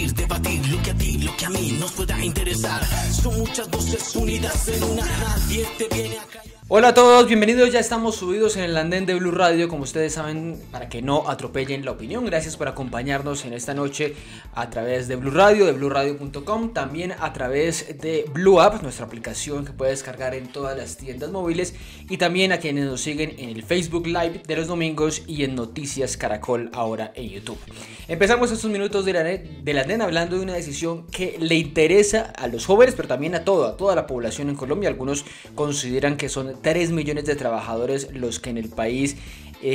discutir, debatir lo que a ti, lo que a mí nos pueda interesar. Son muchas voces unidas en una, nadie te viene a callar. Hola a todos, bienvenidos, ya estamos subidos en el andén de Blue Radio, como ustedes saben, para que no atropellen la opinión. Gracias por acompañarnos en esta noche a través de Blue Radio, de BlueRadio.com, también a través de Blue App, nuestra aplicación que puedes descargar en todas las tiendas móviles, y también a quienes nos siguen en el Facebook Live de los domingos y en Noticias Caracol ahora en YouTube. Empezamos estos minutos del andén hablando de una decisión que le interesa a los jóvenes, pero también a toda la población en Colombia. Algunos consideran que son 3 millones de trabajadores los que en el país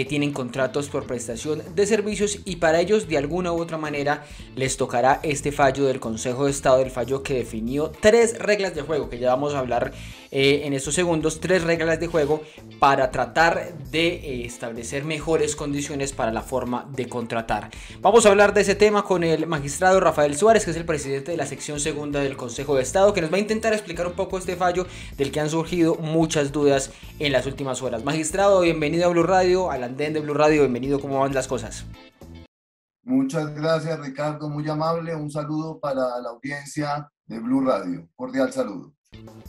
tienen contratos por prestación de servicios, y para ellos de alguna u otra manera les tocará este fallo del Consejo de Estado, el fallo que definió 3 reglas de juego, que ya vamos a hablar en estos segundos, 3 reglas de juego para tratar de establecer mejores condiciones para la forma de contratar. Vamos a hablar de ese tema con el magistrado Rafael Suárez, que es el presidente de la sección segunda del Consejo de Estado, que nos va a intentar explicar un poco este fallo del que han surgido muchas dudas en las últimas horas. Magistrado, bienvenido a Blue Radio, al andén de Blue Radio, bienvenido, ¿cómo van las cosas? Muchas gracias, Ricardo, muy amable, un saludo para la audiencia de Blue Radio, cordial saludo.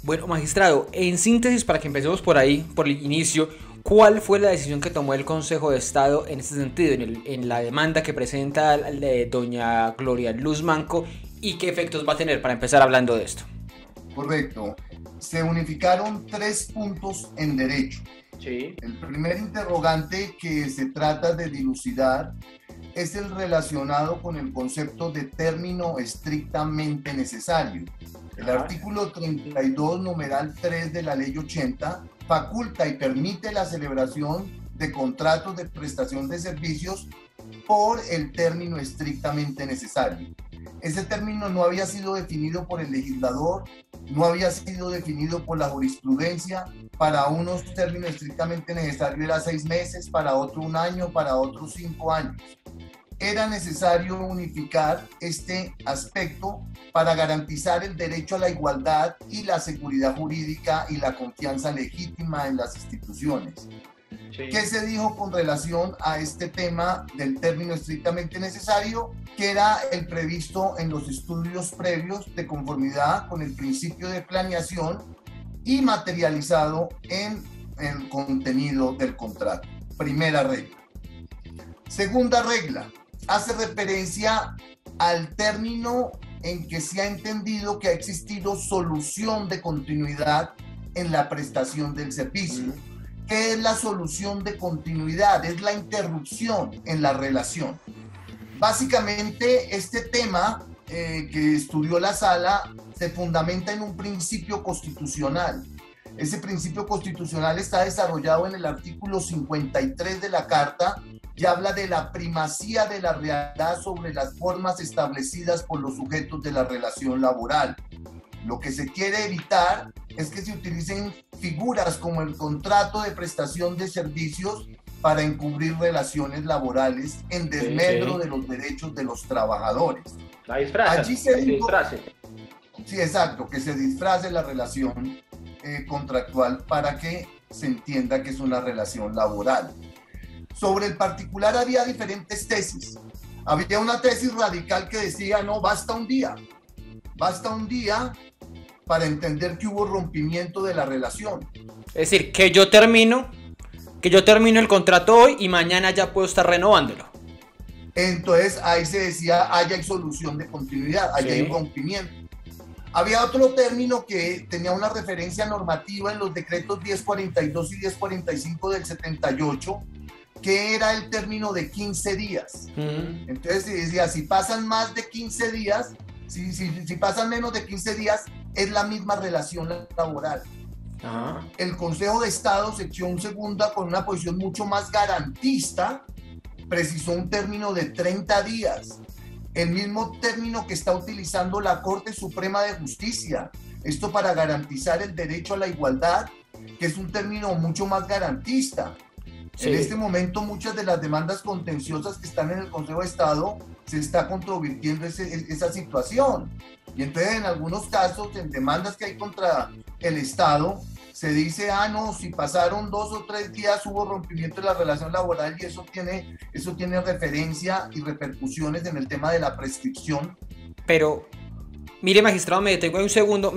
Bueno, magistrado, en síntesis, para que empecemos por ahí, por el inicio, ¿cuál fue la decisión que tomó el Consejo de Estado en este sentido, en la demanda que presenta doña Gloria Luz Manco, y qué efectos va a tener, para empezar hablando de esto? Correcto, se unificaron 3 puntos en derecho. Sí. El primer interrogante que se trata de dilucidar es el relacionado con el concepto de término estrictamente necesario. El artículo 32, numeral 3 de la Ley 80, faculta y permite la celebración de contratos de prestación de servicios por el término estrictamente necesario. Ese término no había sido definido por el legislador, no había sido definido por la jurisprudencia. Para unos términos estrictamente necesarios era 6 meses, para otro 1 año, para otros 5 años. Era necesario unificar este aspecto para garantizar el derecho a la igualdad y la seguridad jurídica y la confianza legítima en las instituciones. Sí. ¿Qué se dijo con relación a este tema del término estrictamente necesario? Que era el previsto en los estudios previos de conformidad con el principio de planeación y materializado en el contenido del contrato. Primera regla. Segunda regla, hace referencia al término en que se ha entendido que ha existido solución de continuidad en la prestación del servicio. ¿Qué es la solución de continuidad? Es la interrupción en la relación. Básicamente, este tema que estudió la sala se fundamenta en un principio constitucional. Ese principio constitucional está desarrollado en el artículo 53 de la Carta y habla de la primacía de la realidad sobre las formas establecidas por los sujetos de la relación laboral. Lo que se quiere evitar es que se utilicen figuras como el contrato de prestación de servicios para encubrir relaciones laborales en desmedro de los derechos de los trabajadores. La disfraza. Allí se disfrace. Sí, exacto, que se disfrace la relación contractual para que se entienda que es una relación laboral. Sobre el particular había diferentes tesis. Había una tesis radical que decía, no, basta un día para entender que hubo rompimiento de la relación. Es decir, que yo termino el contrato hoy y mañana ya puedo estar renovándolo. Entonces ahí se decía, hay solución de continuidad, hay un rompimiento. Había otro término que tenía una referencia normativa en los decretos 1042 y 1045 del 78, que era el término de 15 días. Entonces se decía, si pasan más de 15 días, si pasan menos de 15 días, es la misma relación laboral. El Consejo de Estado, sección segunda, con una posición mucho más garantista, precisó un término de 30 días. El mismo término que está utilizando la Corte Suprema de Justicia. Esto para garantizar el derecho a la igualdad, que es un término mucho más garantista. Sí. En este momento muchas de las demandas contenciosas que están en el Consejo de Estado se está controvirtiendo esa situación. Y entonces en algunos casos, en demandas que hay contra el Estado, se dice, no, si pasaron 2 o 3 días hubo rompimiento de la relación laboral, y eso tiene referencia y repercusiones en el tema de la prescripción Pero mire, magistrado, me detengo en un segundo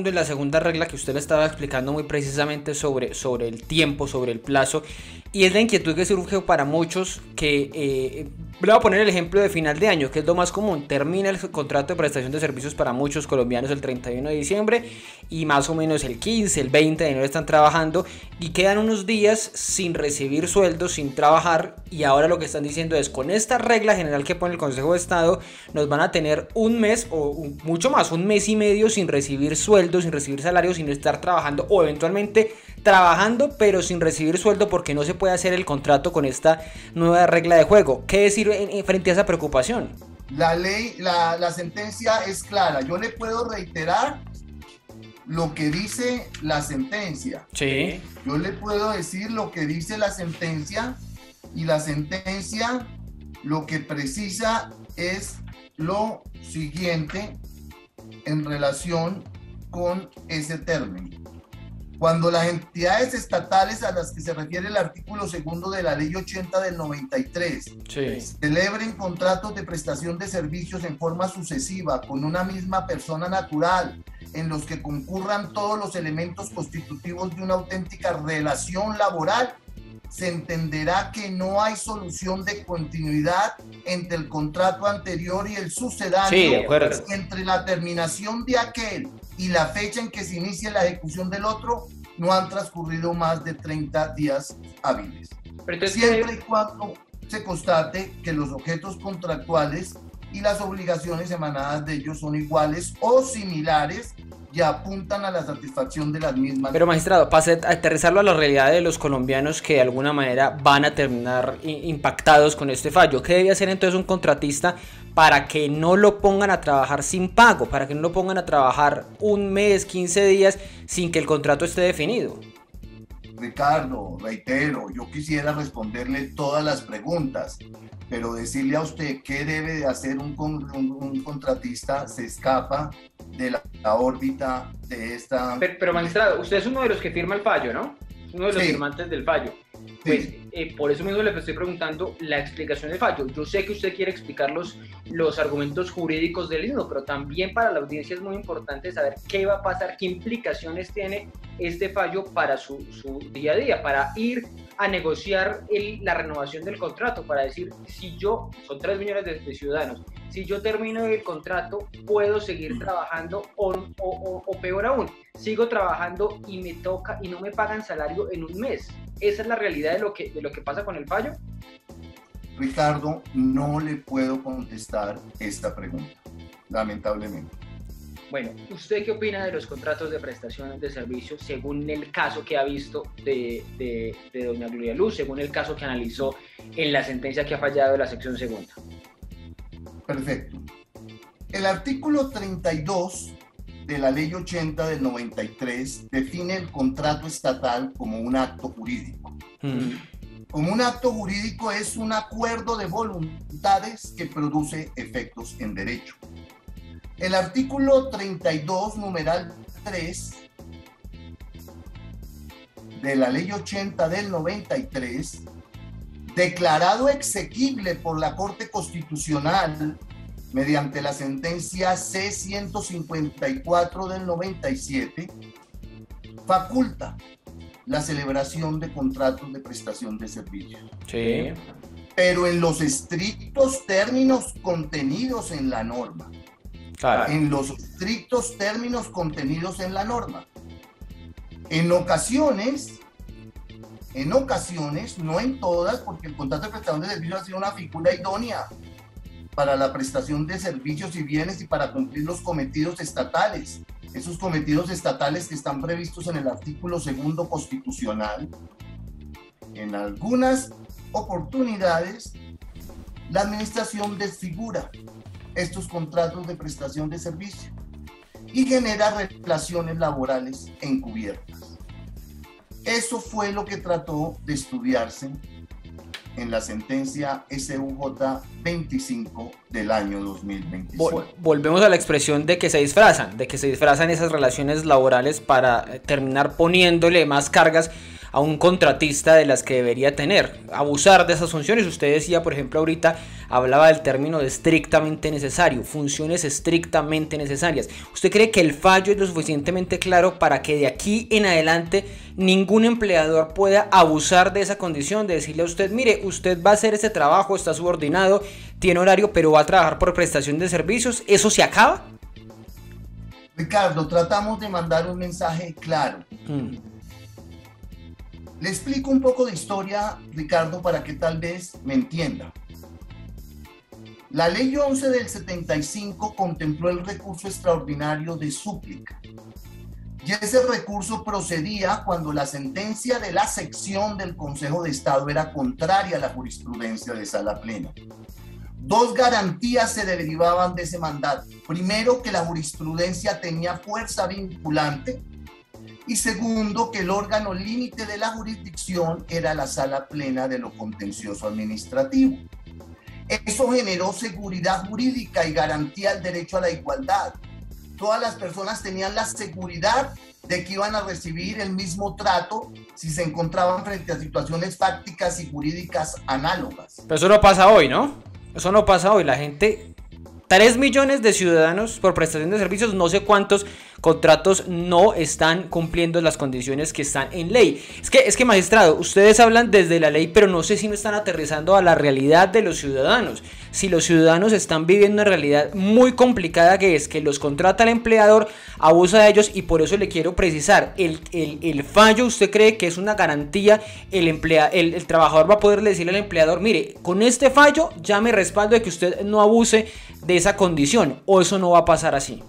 en la segunda regla que usted le estaba explicando muy precisamente sobre el tiempo, sobre el plazo, y es la inquietud que surge para muchos que, le voy a poner el ejemplo de final de año, que es lo más común. Termina el contrato de prestación de servicios para muchos colombianos el 31 de diciembre y más o menos el 15, el 20 de enero están trabajando y quedan unos días sin recibir sueldos, sin trabajar, y ahora lo que están diciendo es, con esta regla general que pone el Consejo de Estado, nos van a tener un mes o mucho más, un mes y medio sin recibir sueldos, sin recibir salarios, sin estar trabajando, o eventualmente trabajando pero sin recibir sueldo porque no se puede hacer el contrato con esta nueva regla de juego. ¿Qué decir frente a esa preocupación? La ley, la sentencia es clara. Yo le puedo reiterar lo que dice la sentencia. Sí. Yo le puedo decir lo que dice la sentencia, y la sentencia lo que precisa es lo siguiente en relación con ese término. Cuando las entidades estatales a las que se refiere el artículo 2 de la Ley 80 del 93 celebren contratos de prestación de servicios en forma sucesiva con una misma persona natural, en los que concurran todos los elementos constitutivos de una auténtica relación laboral, se entenderá que no hay solución de continuidad entre el contrato anterior y el sucedáneo, entre la terminación de aquel y la fecha en que se inicia la ejecución del otro, no han transcurrido más de 30 días hábiles. Siempre y cuando se constate que los objetos contractuales y las obligaciones emanadas de ellos son iguales o similares y apuntan a la satisfacción de las mismas. Pero, magistrado, para aterrizarlo a la realidad de los colombianos que de alguna manera van a terminar impactados con este fallo, ¿qué debe hacer entonces un contratista para que no lo pongan a trabajar sin pago, para que no lo pongan a trabajar un mes, 15 días sin que el contrato esté definido? Ricardo, reitero, yo quisiera responderle todas las preguntas, pero decirle a usted qué debe de hacer un contratista se escapa de la órbita de esta... Pero, magistrado, usted es uno de los que firma el fallo, ¿no? Uno de los firmantes del fallo. Pues por eso mismo le estoy preguntando la explicación del fallo. Yo sé que usted quiere explicar los argumentos jurídicos del mismo, pero también para la audiencia es muy importante saber qué va a pasar, qué implicaciones tiene este fallo para su día a día, para ir a negociar la renovación del contrato, para decir, si yo, son 3 millones de ciudadanos, si yo termino el contrato, puedo seguir trabajando o peor aún, sigo trabajando y me toca y no me pagan salario en un mes. ¿Esa es la realidad de lo que pasa con el fallo? Ricardo, no le puedo contestar esta pregunta, lamentablemente. Bueno, ¿usted qué opina de los contratos de prestación de servicios según el caso que ha visto de doña Gloria Luz, según el caso que analizó en la sentencia que ha fallado de la sección segunda? Perfecto. El artículo 32 de la Ley 80 del 93 define el contrato estatal como un acto jurídico. Como un acto jurídico es un acuerdo de voluntades que produce efectos en derecho. El artículo 32, numeral 3 de la Ley 80 del 93, declarado exequible por la Corte Constitucional mediante la sentencia C-154 del 97, faculta la celebración de contratos de prestación de servicios. Sí. Pero en los estrictos términos contenidos en la norma. Claro. En los estrictos términos contenidos en la norma. En ocasiones, no en todas, porque el contrato de prestación de servicios ha sido una figura idónea para la prestación de servicios y bienes y para cumplir los cometidos estatales. Esos cometidos estatales que están previstos en el artículo 2 constitucional. En algunas oportunidades, la administración desfigura estos contratos de prestación de servicio y genera relaciones laborales encubiertas. Eso fue lo que trató de estudiarse en la sentencia SUJ 25 del año 2025. Volvemos a la expresión de que se disfrazan esas relaciones laborales para terminar poniéndole más cargas a un contratista de las que debería tener, abusar de esas funciones. Usted decía, por ejemplo, ahorita hablaba del término de estrictamente necesario, funciones estrictamente necesarias. ¿Usted cree que el fallo es lo suficientemente claro para que de aquí en adelante ningún empleador pueda abusar de esa condición, de decirle a usted, mire, usted va a hacer este trabajo, está subordinado, tiene horario, pero va a trabajar por prestación de servicios? ¿Eso se acaba? Ricardo, tratamos de mandar un mensaje claro. Le explico un poco de historia, Ricardo, para que tal vez me entienda. La Ley 11 del 75 contempló el recurso extraordinario de súplica. Y ese recurso procedía cuando la sentencia de la sección del Consejo de Estado era contraria a la jurisprudencia de Sala Plena. Dos garantías se derivaban de ese mandato. Primero, que la jurisprudencia tenía fuerza vinculante. Y segundo, que el órgano límite de la jurisdicción era la Sala Plena de lo contencioso administrativo. Eso generó seguridad jurídica y garantía al derecho a la igualdad. Todas las personas tenían la seguridad de que iban a recibir el mismo trato si se encontraban frente a situaciones fácticas y jurídicas análogas. Pero eso no pasa hoy, ¿no? Eso no pasa hoy. La gente, 3 millones de ciudadanos por prestación de servicios, no sé cuántos contratos no están cumpliendo las condiciones que están en ley. Es que magistrado, ustedes hablan desde la ley, pero no sé si no están aterrizando a la realidad de los ciudadanos. Si los ciudadanos están viviendo una realidad muy complicada, que es que los contrata el empleador, abusa de ellos, y por eso le quiero precisar, el fallo, ¿usted cree que es una garantía? El trabajador va a poder decirle al empleador, mire, con este fallo ya me respaldo de que usted no abuse de esa condición, ¿o eso no va a pasar así?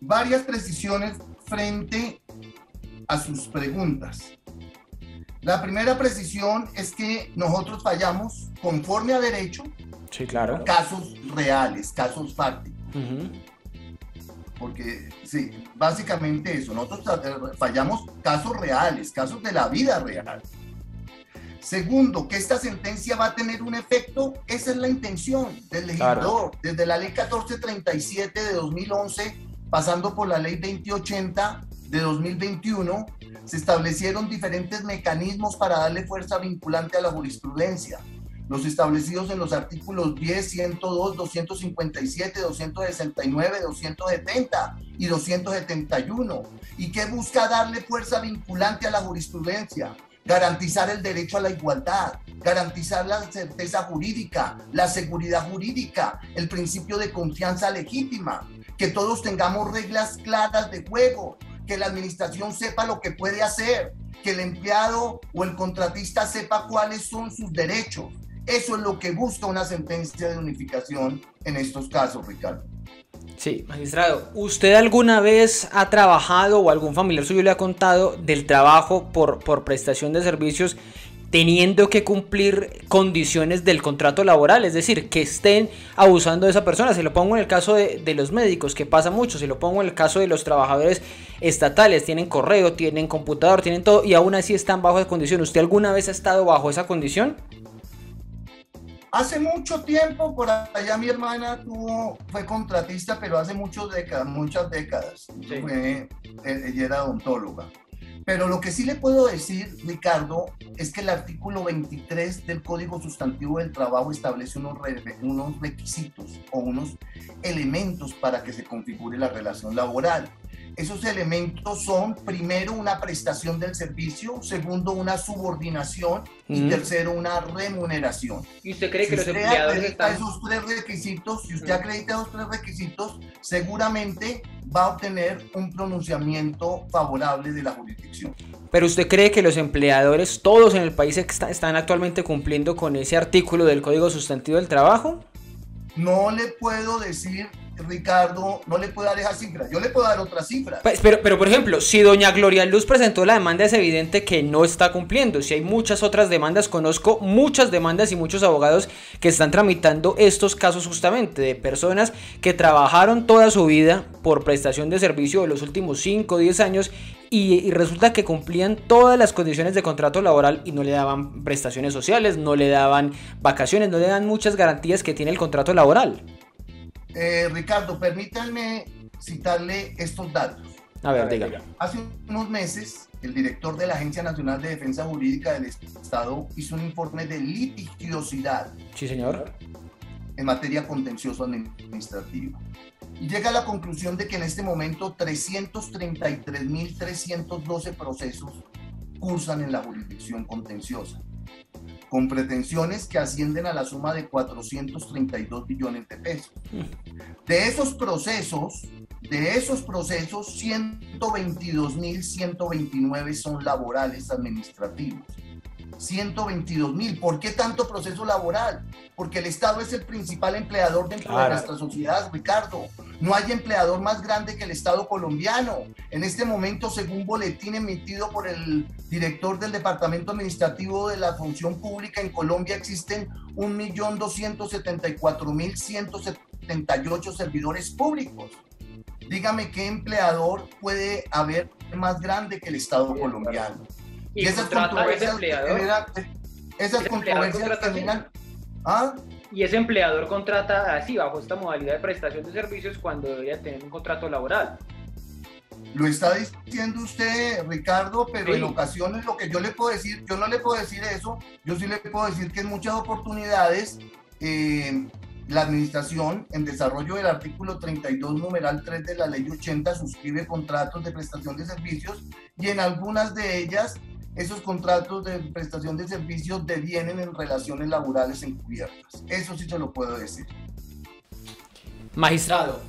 Varias precisiones frente a sus preguntas. La primera precisión es que nosotros fallamos conforme a derecho. Sí, claro. Casos reales, casos fácticos. Porque, sí, básicamente eso. Nosotros fallamos casos reales, casos de la vida real. Segundo, que esta sentencia va a tener un efecto, esa es la intención del legislador. Claro. Desde la ley 1437 de 2011, pasando por la ley 2080 de 2021, se establecieron diferentes mecanismos para darle fuerza vinculante a la jurisprudencia. Los establecidos en los artículos 10, 102, 257, 269, 270 y 271. ¿Y qué busca darle fuerza vinculante a la jurisprudencia? Garantizar el derecho a la igualdad, garantizar la certeza jurídica, la seguridad jurídica, el principio de confianza legítima, que todos tengamos reglas claras de juego, que la administración sepa lo que puede hacer, que el empleado o el contratista sepa cuáles son sus derechos. Eso es lo que busca una sentencia de unificación en estos casos, Ricardo. Sí, magistrado, ¿usted alguna vez ha trabajado o algún familiar suyo le ha contado del trabajo por prestación de servicios teniendo que cumplir condiciones del contrato laboral? Es decir, que estén abusando de esa persona. Se lo pongo en el caso de los médicos, que pasa mucho. Se lo pongo en el caso de los trabajadores estatales. Tienen correo, tienen computador, tienen todo y aún así están bajo esa condición. ¿Usted alguna vez ha estado bajo esa condición? Hace mucho tiempo, por allá mi hermana fue contratista, pero hace muchas décadas. Sí. Ella era odontóloga. Pero lo que sí le puedo decir, Ricardo, es que el artículo 23 del Código Sustantivo del Trabajo establece unos requisitos o unos elementos para que se configure la relación laboral. Esos elementos son, primero, una prestación del servicio, segundo, una subordinación y tercero, una remuneración. ¿Y usted cree que los empleadores están...? Esos tres requisitos, si usted acredita esos tres requisitos, seguramente va a obtener un pronunciamiento favorable de la jurisdicción. ¿Pero usted cree que los empleadores, todos en el país, están actualmente cumpliendo con ese artículo del Código Sustantivo del Trabajo? No le puedo decir, Ricardo, no le puedo dar esa cifra. Yo le puedo dar otra cifra. Pero por ejemplo, si doña Gloria Luz presentó la demanda, es evidente que no está cumpliendo. Si hay muchas otras demandas, conozco muchas demandas y muchos abogados que están tramitando estos casos justamente de personas que trabajaron toda su vida por prestación de servicio de los últimos 5 o 10 años y resulta que cumplían todas las condiciones de contrato laboral y no le daban prestaciones sociales, no le daban vacaciones, no le dan muchas garantías que tiene el contrato laboral. Ricardo, permítanme citarle estos datos. A ver, dígame. Hace unos meses el director de la Agencia Nacional de Defensa Jurídica del Estado hizo un informe de litigiosidad. Sí, señor. En materia contencioso administrativa. Y llega a la conclusión de que en este momento 333.312 procesos cursan en la jurisdicción contenciosa, con pretensiones que ascienden a la suma de 432 billones de pesos. De esos procesos, 122.129 son laborales administrativos. 122.000. ¿Por qué tanto proceso laboral? Porque el Estado es el principal empleador dentro de nuestra sociedad, Ricardo. No hay empleador más grande que el Estado colombiano. En este momento, según boletín emitido por el director del Departamento Administrativo de la Función Pública en Colombia, existen 1.274.178 servidores públicos. Dígame qué empleador puede haber más grande que el Estado colombiano. Y esas controversias terminan. ¿Ah? Y ese empleador contrata así, bajo esta modalidad de prestación de servicios, cuando debería tener un contrato laboral. Lo está diciendo usted, Ricardo, pero sí. En ocasiones lo que yo le puedo decir, yo no le puedo decir eso, yo sí le puedo decir que en muchas oportunidades la administración, en desarrollo del artículo 32, numeral 3 de la ley 80, suscribe contratos de prestación de servicios, y en algunas de ellas esos contratos de prestación de servicios devienen en relaciones laborales encubiertas. Eso sí se lo puedo decir. Magistrado,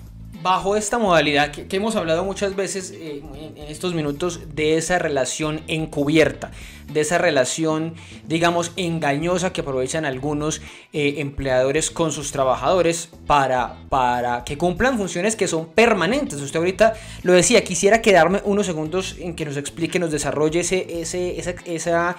bajo esta modalidad que hemos hablado muchas veces en estos minutos de esa relación encubierta, de esa relación, digamos, engañosa que aprovechan algunos empleadores con sus trabajadores para que cumplan funciones que son permanentes. Usted ahorita lo decía, quisiera quedarme unos segundos en que nos explique, nos desarrolle esa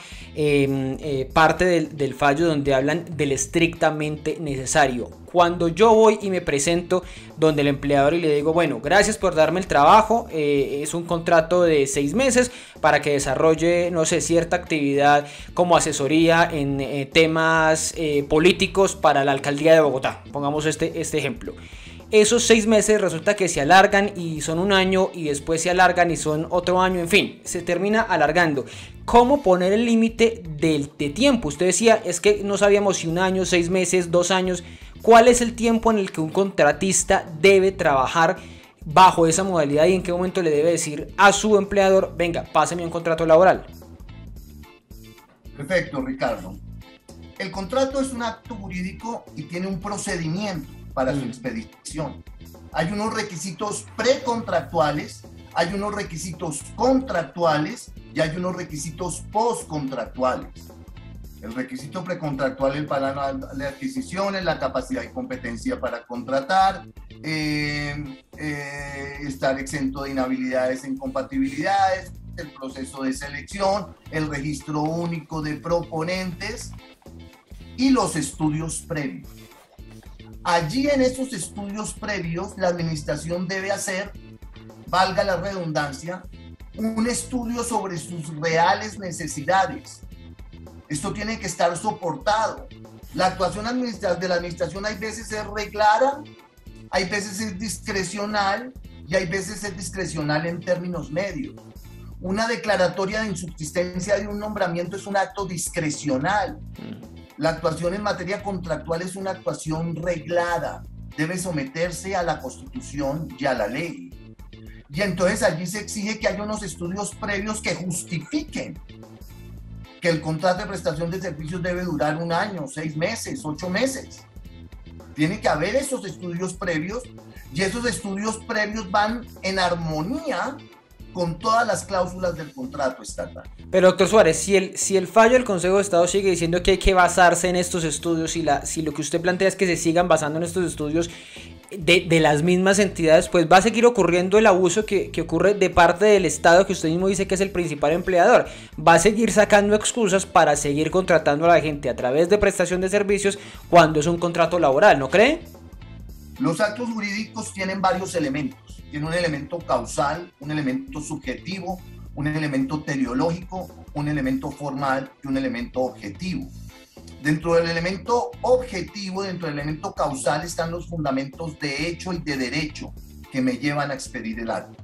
parte del fallo donde hablan del estrictamente necesario. Cuando yo voy y me presento donde el empleador y le digo, bueno, gracias por darme el trabajo, es un contrato de 6 meses para que desarrolle, no sé, cierta actividad como asesoría en temas políticos para la alcaldía de Bogotá, pongamos este ejemplo. Esos 6 meses resulta que se alargan y son 1 año, y después se alargan y son otro año, en fin, se termina alargando. ¿Cómo poner el límite de tiempo? Usted decía, es que no sabíamos si 1 año, 6 meses, 2 años. ¿Cuál es el tiempo en el que un contratista debe trabajar bajo esa modalidad y en qué momento le debe decir a su empleador, venga, páseme un contrato laboral? Perfecto, Ricardo. El contrato es un acto jurídico y tiene un procedimiento para su expedición. Hay unos requisitos precontractuales, hay unos requisitos contractuales y hay unos requisitos postcontractuales. El requisito precontractual es para la adquisición, la capacidad y competencia para contratar, estar exento de inhabilidades e incompatibilidades, el proceso de selección, el registro único de proponentes y los estudios previos. Allí en esos estudios previos la administración debe hacer, valga la redundancia, un estudio sobre sus reales necesidades. Esto tiene que estar soportado. La actuación de la administración hay veces es reglada, hay veces es discrecional y hay veces es discrecional en términos medios. Una declaratoria de insubsistencia de un nombramiento es un acto discrecional. La actuación en materia contractual es una actuación reglada, debe someterse a la Constitución y a la ley. Y entonces allí se exige que haya unos estudios previos que justifiquen que el contrato de prestación de servicios debe durar 1 año, 6 meses, 8 meses. Tiene que haber esos estudios previos y esos estudios previos van en armonía con todas las cláusulas del contrato estatal. Pero doctor Suárez, si el fallo del Consejo de Estado sigue diciendo que hay que basarse en estos estudios y si lo que usted plantea es que se sigan basando en estos estudios de las mismas entidades, pues va a seguir ocurriendo el abuso que ocurre de parte del Estado, que usted mismo dice que es el principal empleador. Va a seguir sacando excusas para seguir contratando a la gente a través de prestación de servicios cuando es un contrato laboral, ¿no cree? Los actos jurídicos tienen varios elementos. Tiene un elemento causal, un elemento subjetivo, un elemento teleológico, un elemento formal y un elemento objetivo. Dentro del elemento objetivo, dentro del elemento causal, están los fundamentos de hecho y de derecho que me llevan a expedir el acto.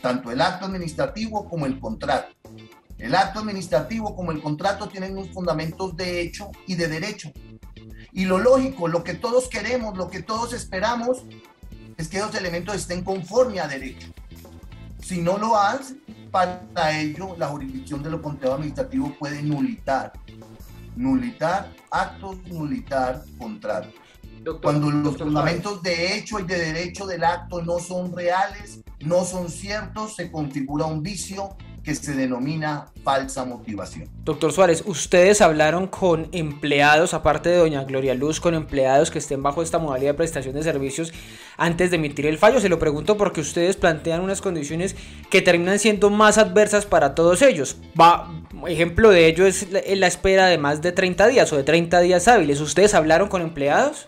Tanto el acto administrativo como el contrato. El acto administrativo como el contrato tienen unos fundamentos de hecho y de derecho. Y lo lógico, lo que todos queremos, lo que todos esperamos, es que esos elementos estén conforme a derecho. Si no lo hacen, para ello la jurisdicción de lo contrato administrativo puede nulitar actos, nulitar contratos. Cuando los fundamentos de hecho y de derecho del acto no son reales, no son ciertos, se configura un vicio que se denomina falsa motivación. Doctor Suárez, ustedes hablaron con empleados, aparte de doña Gloria Luz, con empleados que estén bajo esta modalidad de prestación de servicios antes de emitir el fallo. Se lo pregunto porque ustedes plantean unas condiciones que terminan siendo más adversas para todos ellos. Ejemplo de ello es la espera de más de 30 días o de 30 días hábiles. ¿Ustedes hablaron con empleados?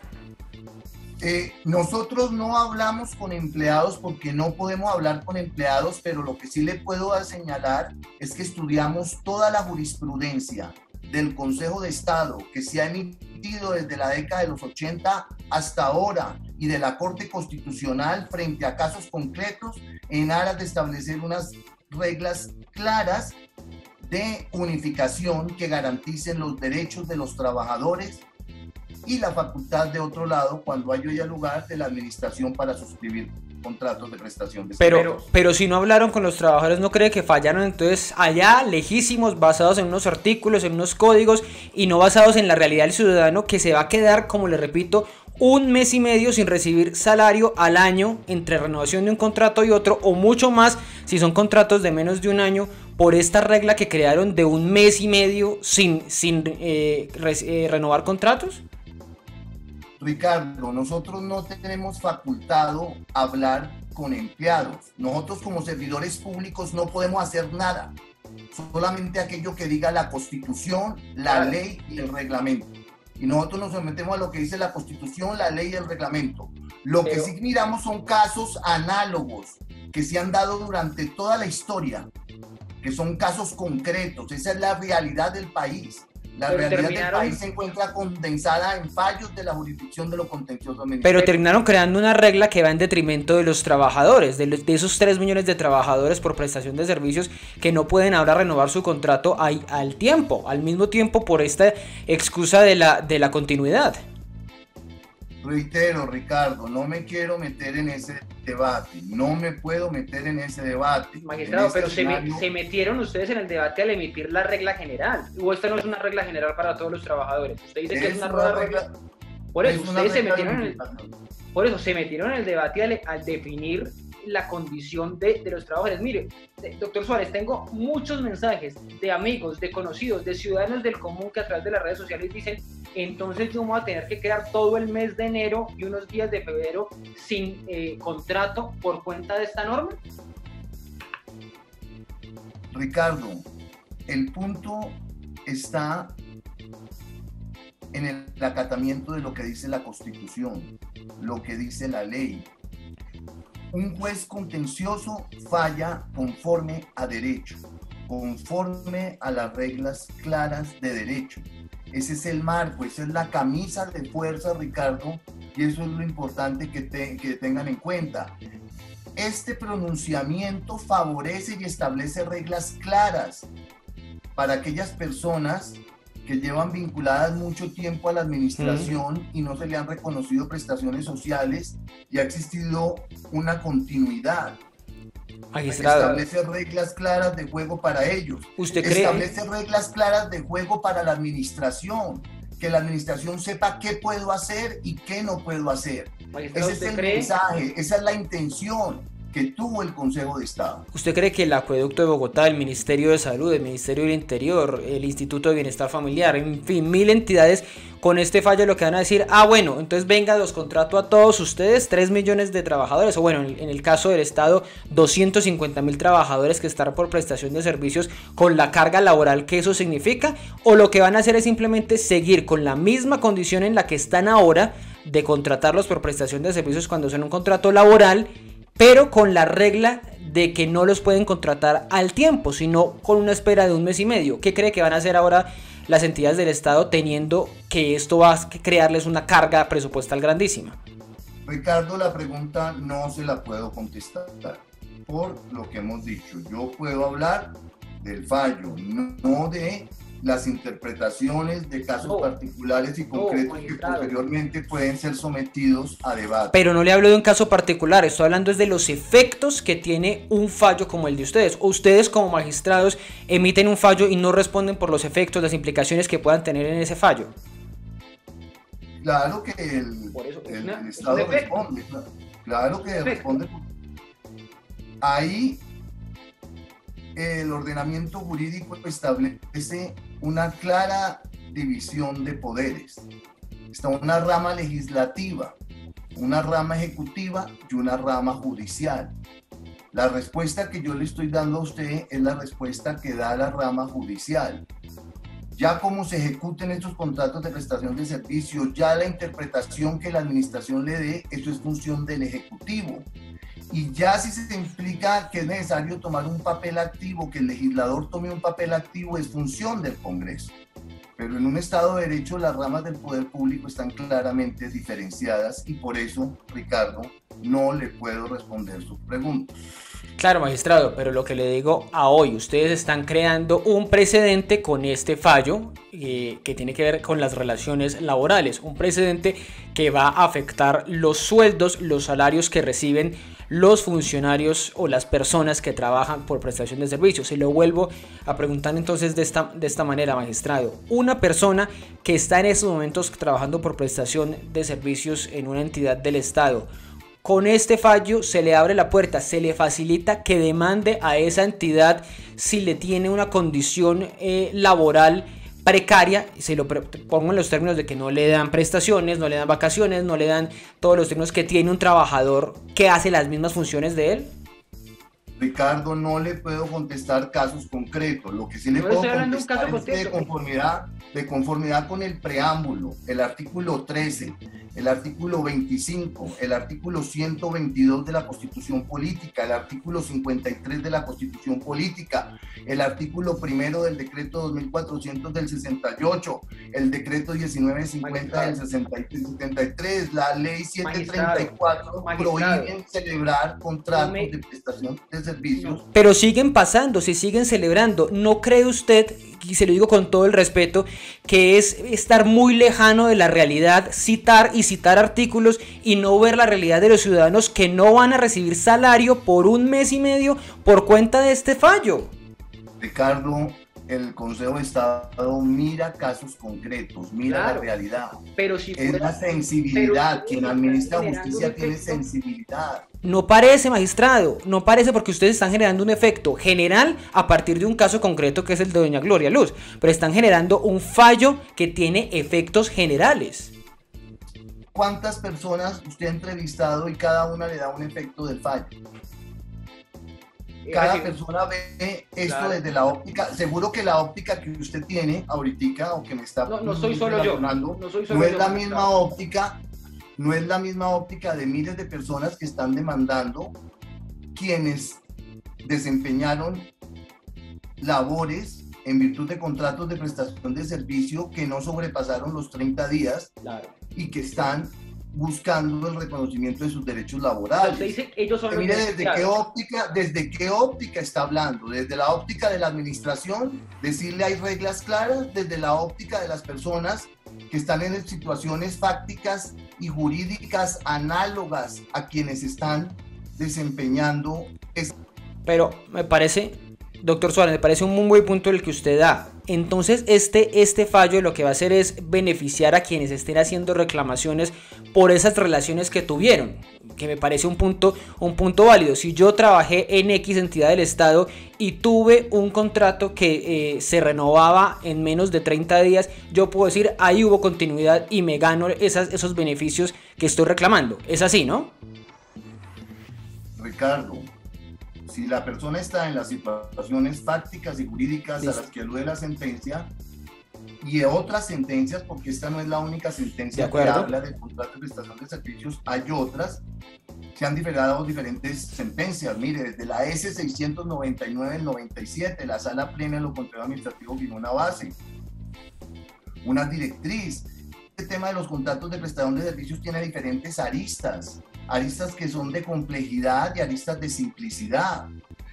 Nosotros no hablamos con empleados porque no podemos hablar con empleados, pero lo que sí le puedo señalar es que estudiamos toda la jurisprudencia del Consejo de Estado que se ha emitido desde la década de los 80 hasta ahora y de la Corte Constitucional frente a casos concretos en aras de establecer unas reglas claras de unificación que garanticen los derechos de los trabajadores y la facultad de otro lado cuando haya lugar de la administración para suscribir contratos de prestación de servicios. Pero si no hablaron con los trabajadores, ¿no cree que fallaron entonces allá lejísimos, basados en unos artículos, en unos códigos y no basados en la realidad del ciudadano que se va a quedar, como le repito, un mes y medio sin recibir salario al año entre renovación de un contrato y otro, o mucho más si son contratos de menos de un año, por esta regla que crearon de un mes y medio sin renovar contratos? Ricardo, nosotros no tenemos facultado hablar con empleados. Nosotros como servidores públicos no podemos hacer nada. Solamente aquello que diga la Constitución, la ley y el reglamento. Y nosotros nos sometemos a lo que dice la Constitución, la ley y el reglamento. Lo que sí miramos son casos análogos que se han dado durante toda la historia, que son casos concretos. Esa es la realidad del país. La realidad del país se encuentra condensada en fallos de la jurisdicción de lo contencioso administrativo. Pero terminaron creando una regla que va en detrimento de los trabajadores, de esos 3 millones de trabajadores por prestación de servicios que no pueden ahora renovar su contrato al mismo tiempo por esta excusa de la continuidad. Reitero, Ricardo, no me quiero meter en ese debate, no me puedo meter en ese debate. Magistrado, pero se metieron ustedes en el debate al emitir la regla general, o esta no es una regla general para todos los trabajadores. Usted dice que es una regla. Por eso, ustedes se metieron en el debate al definir la condición de los trabajadores. Mire, doctor Suárez, tengo muchos mensajes de amigos, de conocidos, de ciudadanos del común que a través de las redes sociales dicen: entonces yo voy a tener que quedar todo el mes de enero y unos días de febrero sin contrato por cuenta de esta norma. Ricardo, el punto está en el acatamiento de lo que dice la Constitución, lo que dice la ley. Un juez contencioso falla conforme a derecho, conforme a las reglas claras de derecho. Ese es el marco, esa es la camisa de fuerza, Ricardo, y eso es lo importante que tengan en cuenta. Este pronunciamiento favorece y establece reglas claras para aquellas personas que llevan vinculadas mucho tiempo a la administración y no se le han reconocido prestaciones sociales y ha existido una continuidad. Magistrado, Establece reglas claras de juego para ellos. ¿Usted cree? Establece reglas claras de juego para la administración, que la administración sepa qué puedo hacer y qué no puedo hacer. Ese es el mensaje, esa es la intención que tuvo el Consejo de Estado. ¿Usted cree que el Acueducto de Bogotá, el Ministerio de Salud, el Ministerio del Interior, el Instituto de Bienestar Familiar, en fin, 1000 entidades con este fallo lo que van a decir: bueno, entonces venga, los contrato a todos ustedes, 3 millones de trabajadores, o bueno, en el caso del Estado, 250.000 trabajadores que están por prestación de servicios con la carga laboral que eso significa? ¿O lo que van a hacer es simplemente seguir con la misma condición en la que están ahora de contratarlos por prestación de servicios cuando son un contrato laboral, pero con la regla de que no los pueden contratar al tiempo, sino con una espera de un mes y medio? ¿Qué cree que van a hacer ahora las entidades del Estado teniendo que esto va a crearles una carga presupuestal grandísima? Ricardo, la pregunta no se la puedo contestar por lo que hemos dicho. Yo puedo hablar del fallo, no de las interpretaciones de casos particulares y concretos que posteriormente pueden ser sometidos a debate. Pero no le hablo de un caso particular, estoy hablando de los efectos que tiene un fallo como el de ustedes. O ustedes como magistrados emiten un fallo y no responden por los efectos, las implicaciones que puedan tener en ese fallo. Claro que el Estado responde, claro que responde. Ahí el ordenamiento jurídico establece una clara división de poderes. Está una rama legislativa, una rama ejecutiva y una rama judicial. La respuesta que yo le estoy dando a usted es la respuesta que da la rama judicial. Ya cómo se ejecuten estos contratos de prestación de servicios, ya la interpretación que la administración le dé, eso es función del Ejecutivo. Y ya si se implica que es necesario tomar un papel activo, que el legislador tome un papel activo, es función del Congreso. Pero en un Estado de Derecho las ramas del poder público están claramente diferenciadas y por eso, Ricardo, no le puedo responder su pregunta. Claro, magistrado, pero lo que le digo a hoy, ustedes están creando un precedente con este fallo que tiene que ver con las relaciones laborales, un precedente que va a afectar los sueldos, los salarios que reciben los funcionarios o las personas que trabajan por prestación de servicios. Se lo vuelvo a preguntar entonces de esta manera, magistrado. Una persona que está en estos momentos trabajando por prestación de servicios en una entidad del Estado, con este fallo se le abre la puerta, se le facilita que demande a esa entidad si le tiene una condición laboral precaria, se lo pongo en los términos de que no le dan prestaciones, no le dan vacaciones, no le dan todos los términos que tiene un trabajador que hace las mismas funciones de él. Ricardo, no le puedo contestar casos concretos. Lo que sí le puedo contestar es de conformidad con el preámbulo, el artículo 13, el artículo 25, el artículo 122 de la Constitución Política, el artículo 53 de la Constitución Política, el artículo 1 del decreto 2400 del 68, el decreto 1950 del 73, la ley 734 prohíben celebrar contratos de prestación de servicios. Pero siguen pasando, se siguen celebrando. ¿No cree usted, y se lo digo con todo el respeto, que es estar muy lejano de la realidad, citar artículos y no ver la realidad de los ciudadanos que no van a recibir salario por un mes y medio por cuenta de este fallo? Ricardo, el Consejo de Estado mira casos concretos, mira la realidad. Pero si es la sensibilidad, quien administra justicia tiene sensibilidad. No parece, magistrado, no parece, porque ustedes están generando un efecto general a partir de un caso concreto que es el de doña Gloria Luz, pero están generando un fallo que tiene efectos generales. ¿Cuántas personas usted ha entrevistado y cada una le da un efecto del fallo? Cada persona ve esto desde la óptica, seguro que la óptica que usted tiene ahorita o que me está no soy solo yo, no es la misma óptica, no es la misma óptica de miles de personas que están demandando quienes desempeñaron labores en virtud de contratos de prestación de servicio que no sobrepasaron los 30 días y que están buscando el reconocimiento de sus derechos laborales. Dice, ellos son mire desde qué óptica está hablando, desde la óptica de la administración, decirle hay reglas claras, desde la óptica de las personas que están en situaciones fácticas y jurídicas análogas a quienes están desempeñando. Pero me parece, doctor Suárez, me parece un muy buen punto el que usted da. Entonces este fallo lo que va a hacer es beneficiar a quienes estén haciendo reclamaciones por esas relaciones que tuvieron, que me parece un punto válido. Si yo trabajé en X entidad del Estado y tuve un contrato que se renovaba en menos de 30 días, yo puedo decir ahí hubo continuidad y me gano esos beneficios que estoy reclamando. Es así, ¿no? Ricardo, si la persona está en las situaciones fácticas y jurídicas a las que alude la sentencia y otras sentencias, porque esta no es la única sentencia que habla del contrato de prestación de servicios, hay otras, se han diferido diferentes sentencias. Mire, desde la S699 del 97, la Sala Plena de lo Contrario Administrativo fijó una base, una directriz. Este tema de los contratos de prestación de servicios tiene diferentes aristas que son de complejidad y aristas de simplicidad.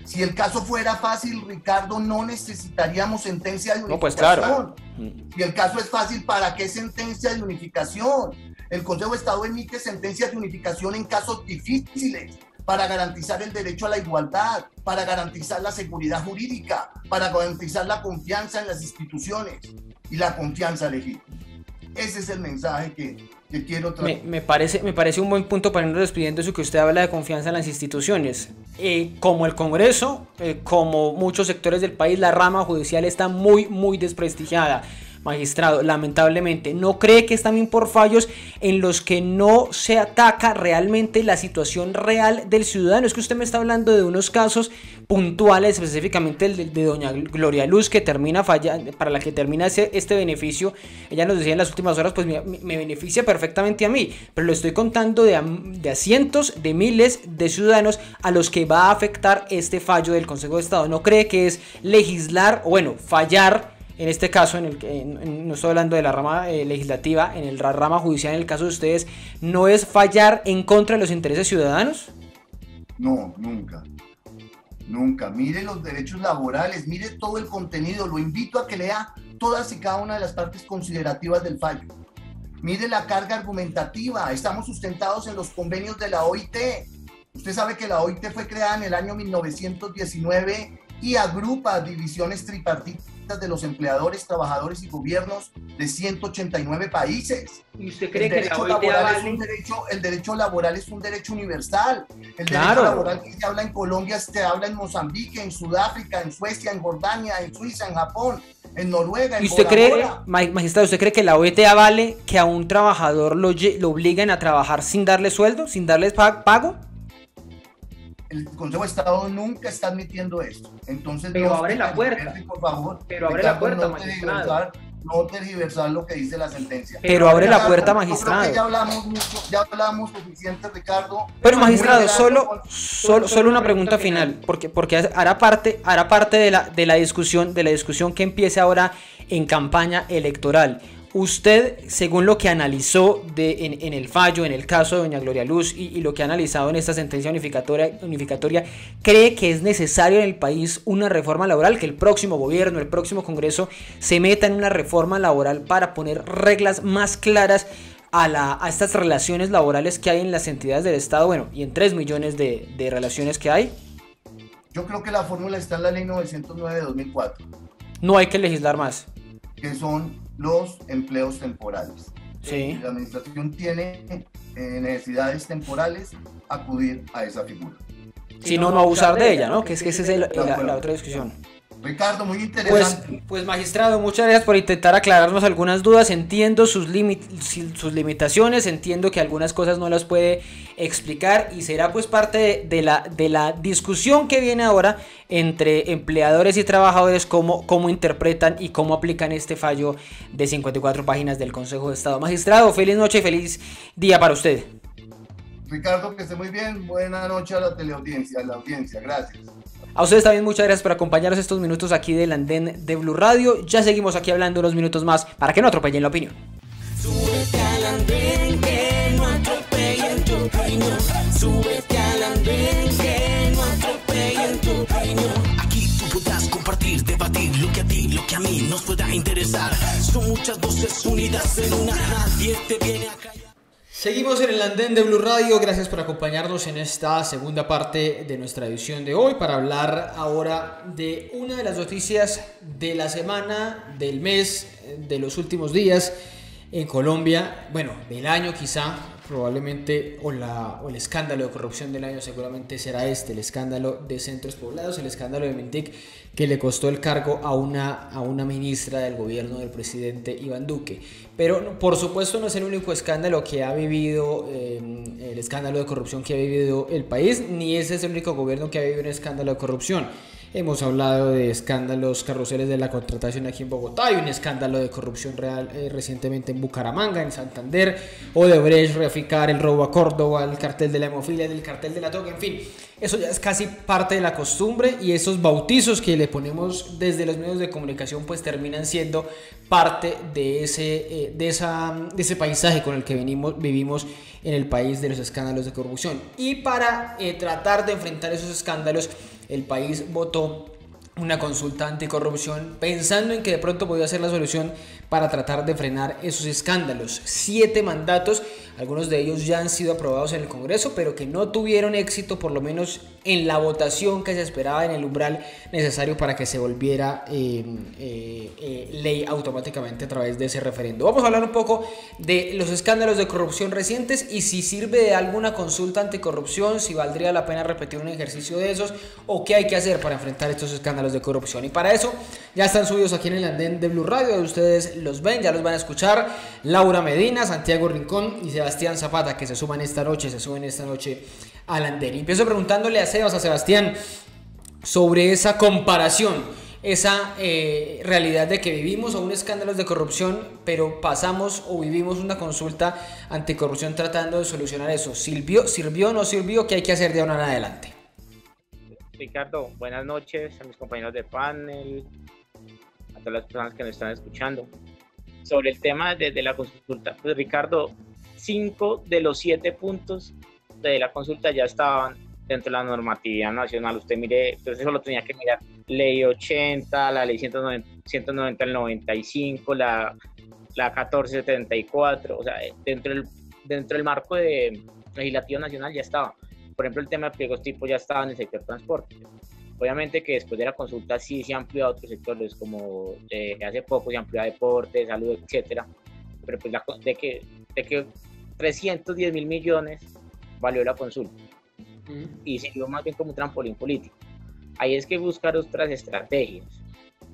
Si el caso fuera fácil, Ricardo, no necesitaríamos sentencia de unificación. No, pues claro. Si el caso es fácil, ¿para qué sentencia de unificación? El Consejo de Estado emite sentencias de unificación en casos difíciles, para garantizar el derecho a la igualdad, para garantizar la seguridad jurídica, para garantizar la confianza en las instituciones y la confianza legítima. Ese es el mensaje que quiero traer. Me parece un buen punto para irnos despidiendo, eso que usted habla de confianza en las instituciones. Como el Congreso, como muchos sectores del país, la rama judicial está muy desprestigiada. Magistrado, lamentablemente, ¿no cree que es también por fallos en los que no se ataca realmente la situación real del ciudadano? Es que usted me está hablando de unos casos puntuales, específicamente el de doña Gloria Luz, que termina fallando, para la que termina este beneficio. Ella nos decía en las últimas horas, pues me beneficia perfectamente a mí, pero lo estoy contando de a cientos de miles de ciudadanos a los que va a afectar este fallo del Consejo de Estado. ¿No cree que es legislar, o bueno, fallar? En este caso, no estoy hablando de la rama legislativa, en la rama judicial, en el caso de ustedes, ¿no es fallar en contra de los intereses ciudadanos? No, nunca. Nunca. Mire los derechos laborales, mire todo el contenido. Lo invito a que lea todas y cada una de las partes considerativas del fallo. Mire la carga argumentativa. Estamos sustentados en los convenios de la OIT. Usted sabe que la OIT fue creada en el año 1919 y agrupa divisiones tripartitas de los empleadores, trabajadores y gobiernos de 189 países. ¿Y usted cree que la OIT el derecho laboral es un derecho universal? El Claro. derecho laboral que se habla en Colombia se habla en Mozambique, en Sudáfrica, en Suecia, en Jordania, en Suiza, en Japón, en Noruega, en ¿Y usted Bora cree, Bora. magistrado, usted cree que la OIT avale que a un trabajador lo obliguen a trabajar sin darle sueldo, sin darle pago? El Consejo de Estado nunca está admitiendo esto. Entonces, pero no abre la puerta. Por favor, pero abre Ricardo, la puerta, no magistrado. No tergiversar lo que dice la sentencia. Pero abre la puerta, Yo magistrado. creo que ya hablamos mucho, ya hablamos suficiente, Ricardo. Pero magistrado, Muy solo una pregunta final, porque hará parte de la discusión que empiece ahora en campaña electoral. Usted, según lo que analizó en el fallo, en el caso de doña Gloria Luz y lo que ha analizado en esta sentencia unificatoria, ¿cree que es necesario en el país una reforma laboral? Que el próximo gobierno, el próximo Congreso se meta en una reforma laboral para poner reglas más claras a estas relaciones laborales que hay en las entidades del Estado, bueno, y en 3 millones de relaciones que hay. Yo creo que la fórmula está en la ley 909 de 2004. No hay que legislar más. Que son los empleos temporales. Sí. La administración tiene necesidades temporales, acudir a esa figura. Si no abusar de ella, ¿no? Que esa es la otra discusión. Ricardo, muy interesante. Pues magistrado, muchas gracias por intentar aclararnos algunas dudas. Entiendo sus limitaciones, entiendo que algunas cosas no las puede explicar y será pues parte de la discusión que viene ahora entre empleadores y trabajadores, cómo interpretan y cómo aplican este fallo de 54 páginas del Consejo de Estado. Magistrado, feliz noche y feliz día para usted. Ricardo, que esté muy bien. Buena noche a la teleaudiencia, gracias. A ustedes también muchas gracias por acompañarnos estos minutos aquí del andén de Blue Radio. Ya seguimos aquí hablando unos minutos más para que no atropellen la opinión. Súbete al andén, que no atropellen tu opinión. Súbete al andén, que no atropellen tu opinión. Aquí tú podrás compartir, debatir lo que a ti, lo que a mí nos pueda interesar. Son muchas voces unidas en una, nadie te viene a callar. Seguimos en el andén de Blue Radio, gracias por acompañarnos en esta segunda parte de nuestra edición de hoy para hablar ahora de una de las noticias de la semana, del mes, de los últimos días en Colombia, bueno, del año quizá, probablemente, o el escándalo de corrupción del año seguramente será el escándalo de Centros Poblados, el escándalo de Mintic, que le costó el cargo a una ministra del gobierno del presidente Iván Duque. Pero por supuesto no es el único escándalo que ha vivido, el escándalo de corrupción que ha vivido el país, ni ese es el único gobierno que ha vivido un escándalo de corrupción. Hemos hablado de escándalos carruseles de la contratación aquí en Bogotá, hay un escándalo de corrupción real recientemente en Bucaramanga, en Santander, Odebrecht, Reficar, el robo a Córdoba, el cartel de la hemofilia, el cartel de la droga, en fin, eso ya es casi parte de la costumbre y esos bautizos que le ponemos desde los medios de comunicación pues terminan siendo parte de ese paisaje con el que vivimos en el país de los escándalos de corrupción. Y para tratar de enfrentar esos escándalos, el país votó una consulta anticorrupción pensando en que de pronto podía ser la solución para tratar de frenar esos escándalos. 7 mandatos, algunos de ellos ya han sido aprobados en el Congreso, pero que no tuvieron éxito, por lo menos en la votación que se esperaba, en el umbral necesario para que se volviera ley automáticamente a través de ese referendo. Vamos a hablar un poco de los escándalos de corrupción recientes y si sirve de alguna consulta anticorrupción, si valdría la pena repetir un ejercicio de esos o qué hay que hacer para enfrentar estos escándalos de corrupción. Y para eso ya están subidos aquí en el andén de Blue Radio, ustedes los ven, ya los van a escuchar Laura Medina, Santiago Rincón y Sebastián Zapata, que se suben esta noche al andén. Y empiezo preguntándole a Sebastián sobre esa comparación, esa realidad de que vivimos aún escándalos de corrupción, pero pasamos o vivimos una consulta anticorrupción tratando de solucionar eso. ¿Sirvió o no sirvió? ¿Qué hay que hacer de ahora en adelante? Ricardo, buenas noches a mis compañeros de panel, a todas las personas que nos están escuchando. Sobre el tema de la consulta, pues Ricardo, 5 de los 7 puntos de la consulta ya estaban dentro de la normatividad nacional. Usted mire, entonces eso lo tenía que mirar. Ley 80, la ley 190 del 95, la 1474, o sea, dentro del marco legislativo nacional ya estaba. Por ejemplo, el tema de pliegos tipo ya estaba en el sector transporte. Obviamente que después de la consulta sí se amplió a otros sectores, como hace poco se amplió a deporte, salud, etcétera. Pero pues de que 310.000 millones valió la consulta. Y sirvió más bien como un trampolín político. Ahí es que buscar otras estrategias,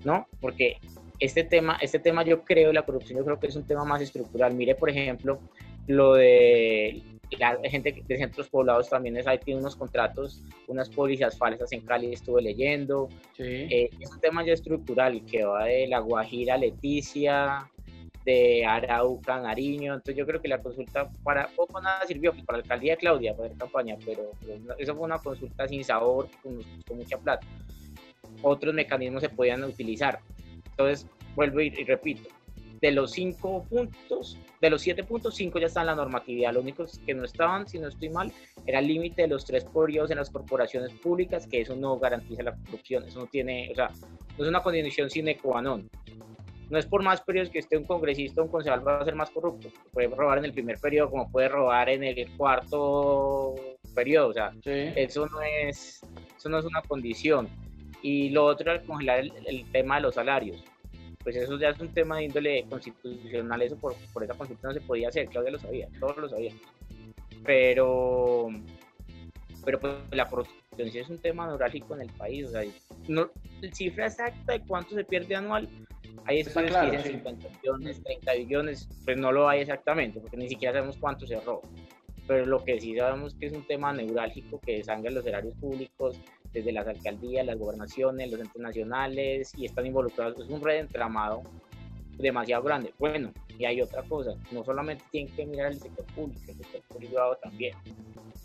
¿no? Porque este tema yo creo, la corrupción yo creo que es un tema más estructural. Mire, por ejemplo, lo de la gente de centros poblados también tiene unos contratos, unas pólizas falsas en Cali, estuve leyendo. Sí. Es un tema ya estructural que va de La Guajira a Leticia, de Arauca a Nariño. Entonces yo creo que la consulta para poco nada sirvió, para la alcaldía de Claudia, para la campaña, pero eso fue una consulta sin sabor, que nos costó mucha plata. Otros mecanismos se podían utilizar. Entonces vuelvo y repito, de los 5 puntos, de los 7 puntos, 5 ya están en la normatividad. Los únicos que no estaban, si no estoy mal, era el límite de los 3 periodos en las corporaciones públicas, que eso no garantiza la corrupción. Eso no tiene, o sea, no es una condición sine qua non. No es por más periodos que esté un congresista o un concejal va a ser más corrupto. Puede robar en el primer periodo como puede robar en el cuarto periodo. O sea, sí. Eso no es una condición. Y lo otro es congelar el tema de los salarios. Pues eso ya es un tema de índole constitucional, eso por esa consulta no se podía hacer, Claudia lo sabía, todos lo sabían. Pero pues la corrupción sí es un tema neurálgico en el país, o sea, no, la cifra exacta de cuánto se pierde anual, hay estudios que dicen 50 billones, 30 billones, pues no lo hay exactamente, porque ni siquiera sabemos cuánto se roba. Pero lo que sí sabemos que es un tema neurálgico que desangra los erarios públicos, desde las alcaldías, las gobernaciones, los entes nacionales, y están involucrados, es un red entramado demasiado grande. Bueno, y hay otra cosa, no solamente tienen que mirar el sector público, el sector privado también,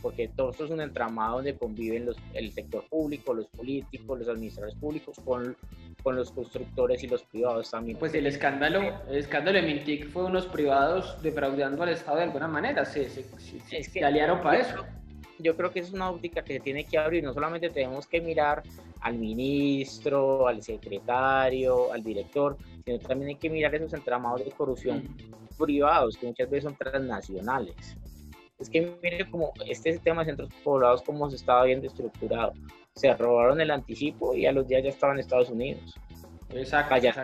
porque todo esto es un entramado donde conviven el sector público, los políticos, los administradores públicos, con los constructores y los privados también. Pues el escándalo de Mintic fue unos privados defraudando al Estado de alguna manera, se aliaron para eso. Yo creo que es una óptica que se tiene que abrir, no solamente tenemos que mirar al ministro, al secretario, al director, sino también hay que mirar esos entramados de corrupción privados, que muchas veces son transnacionales. Es que mire como este tema de centros poblados, como se estaba viendo estructurado. Se robaron el anticipo y a los días ya estaban en Estados Unidos. Exacto. Ya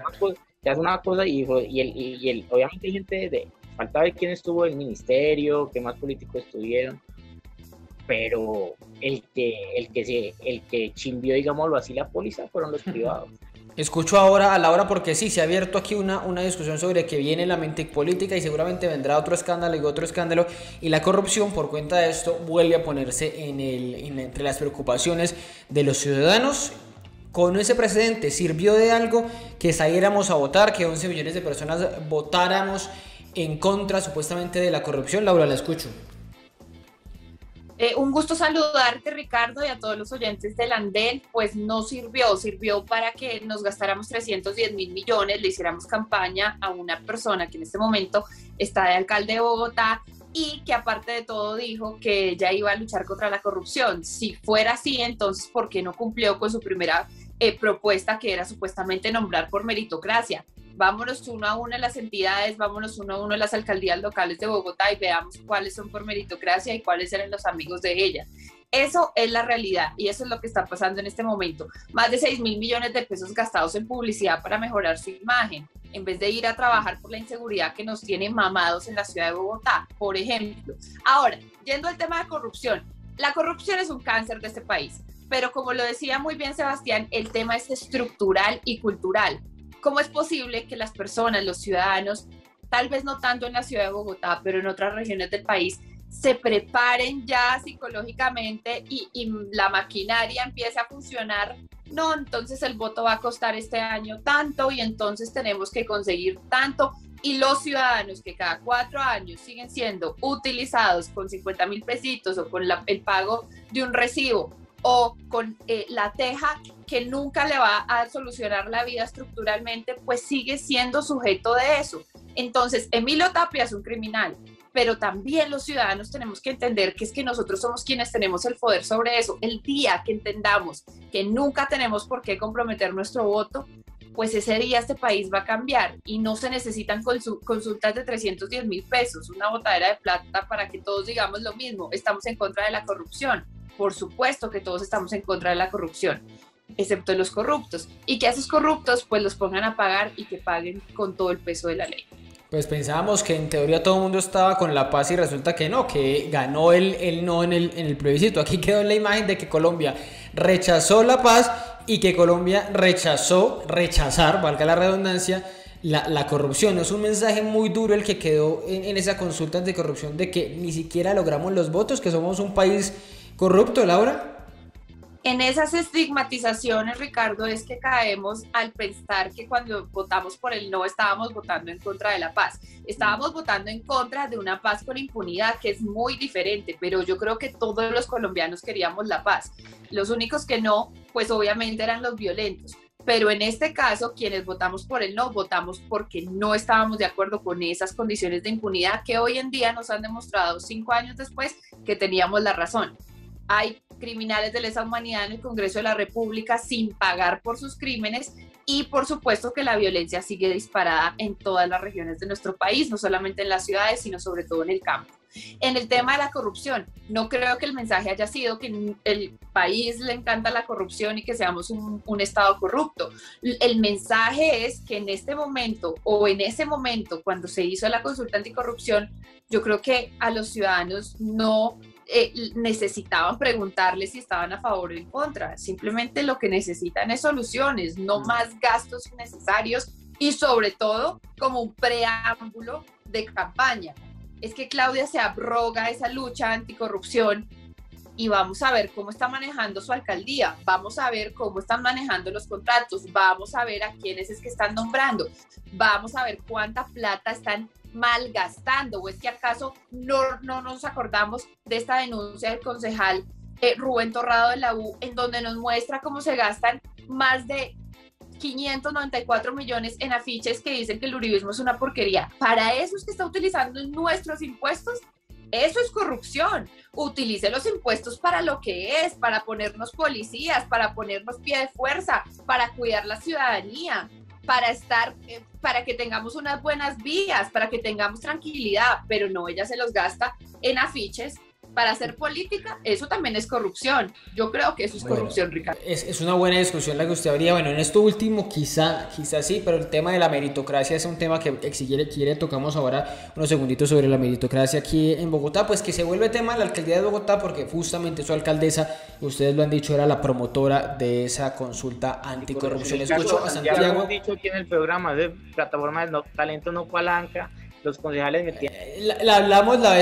es una cosa y obviamente hay gente falta ver quién estuvo en el ministerio, qué más políticos estuvieron, pero el que chimbió, digámoslo así, la póliza fueron los privados. Escucho ahora a Laura porque sí, se ha abierto aquí una discusión sobre que viene la Mintic política y seguramente vendrá otro escándalo y la corrupción por cuenta de esto vuelve a ponerse entre las preocupaciones de los ciudadanos. Con ese precedente, ¿sirvió de algo que saliéramos a votar, que 11 millones de personas votáramos en contra supuestamente de la corrupción? Laura, la escucho. Un gusto saludarte, Ricardo, y a todos los oyentes del Andén. Pues no sirvió para que nos gastáramos 310.000 millones, le hiciéramos campaña a una persona que en este momento está de alcalde de Bogotá y que aparte de todo dijo que ella iba a luchar contra la corrupción. Si fuera así, entonces, ¿por qué no cumplió con su primera propuesta, que era supuestamente nombrar por meritocracia? Vámonos uno a uno en las entidades, vámonos uno a uno en las alcaldías locales de Bogotá y veamos cuáles son por meritocracia y cuáles eran los amigos de ella. Eso es la realidad y eso es lo que está pasando en este momento. Más de 6.000 millones de pesos gastados en publicidad para mejorar su imagen, en vez de ir a trabajar por la inseguridad que nos tiene mamados en la ciudad de Bogotá, por ejemplo. Ahora, yendo al tema de corrupción, la corrupción es un cáncer de este país, pero como lo decía muy bien Sebastián, el tema es estructural y cultural. ¿Cómo es posible que las personas, los ciudadanos, tal vez no tanto en la ciudad de Bogotá, pero en otras regiones del país, se preparen ya psicológicamente y la maquinaria empiece a funcionar? No, entonces el voto va a costar este año tanto y entonces tenemos que conseguir tanto, y los ciudadanos que cada 4 años siguen siendo utilizados con 50.000 pesitos o con el pago de un recibo o con la teja que nunca le va a solucionar la vida estructuralmente, pues sigue siendo sujeto de eso. Entonces, Emilio Tapia es un criminal, pero también los ciudadanos tenemos que entender que es que nosotros somos quienes tenemos el poder sobre eso. El día que entendamos que nunca tenemos por qué comprometer nuestro voto, pues ese día este país va a cambiar y no se necesitan consultas de 310.000 pesos, una botadera de plata para que todos digamos lo mismo. Estamos en contra de la corrupción. Por supuesto que todos estamos en contra de la corrupción, excepto los corruptos. Y que a esos corruptos pues los pongan a pagar y que paguen con todo el peso de la ley. Pues pensábamos que en teoría todo el mundo estaba con la paz y resulta que no, que ganó el no en el plebiscito. Aquí quedó la imagen de que Colombia rechazó la paz y que Colombia rechazar, valga la redundancia, la corrupción. Es un mensaje muy duro el que quedó en esa consulta anticorrupción, de que ni siquiera logramos los votos, que somos un país corrupto, Laura. En esas estigmatizaciones, Ricardo, es que caemos al pensar que cuando votamos por el no estábamos votando en contra de la paz. Estábamos votando en contra de una paz con impunidad, que es muy diferente, pero yo creo que todos los colombianos queríamos la paz. Los únicos que no, pues obviamente eran los violentos. Pero en este caso, quienes votamos por el no, votamos porque no estábamos de acuerdo con esas condiciones de impunidad que hoy en día nos han demostrado 5 años después que teníamos la razón. Hay criminales de lesa humanidad en el Congreso de la República sin pagar por sus crímenes y por supuesto que la violencia sigue disparada en todas las regiones de nuestro país, no solamente en las ciudades, sino sobre todo en el campo. En el tema de la corrupción, no creo que el mensaje haya sido que el país le encanta la corrupción y que seamos un Estado corrupto. El mensaje es que en este momento o en ese momento, cuando se hizo la consulta anticorrupción, yo creo que a los ciudadanos no necesitaban preguntarles si estaban a favor o en contra. Simplemente lo que necesitan es soluciones, no más gastos innecesarios y sobre todo como un preámbulo de campaña. Es que Claudia se abroga esa lucha anticorrupción y vamos a ver cómo está manejando su alcaldía, vamos a ver cómo están manejando los contratos, vamos a ver a quiénes es que están nombrando, vamos a ver cuánta plata están malgastando, o es que acaso no nos acordamos de esta denuncia del concejal Rubén Torrado de la U, en donde nos muestra cómo se gastan más de 594 millones en afiches que dicen que el uribismo es una porquería. Para eso es que está utilizando nuestros impuestos. Eso es corrupción. Utilice los impuestos para lo que es, para ponernos policías, para ponernos pie de fuerza, para cuidar la ciudadanía, para que tengamos unas buenas vías, para que tengamos tranquilidad, pero no, ella se los gasta en afiches para hacer política. Eso también es corrupción. Yo creo que eso es corrupción, Ricardo. Es una buena discusión la que usted habría. Bueno, en esto último quizá sí, pero el tema de la meritocracia es un tema que si quiere tocamos ahora unos segunditos sobre la meritocracia aquí en Bogotá, pues que se vuelve tema de la alcaldía de Bogotá porque justamente su alcaldesa, ustedes lo han dicho, era la promotora de esa consulta anticorrupción. Escucho a Santiago. Ya lo hemos dicho aquí en el programa, de plataforma de talento no palanca. Los concejales metían. Lo hablamos la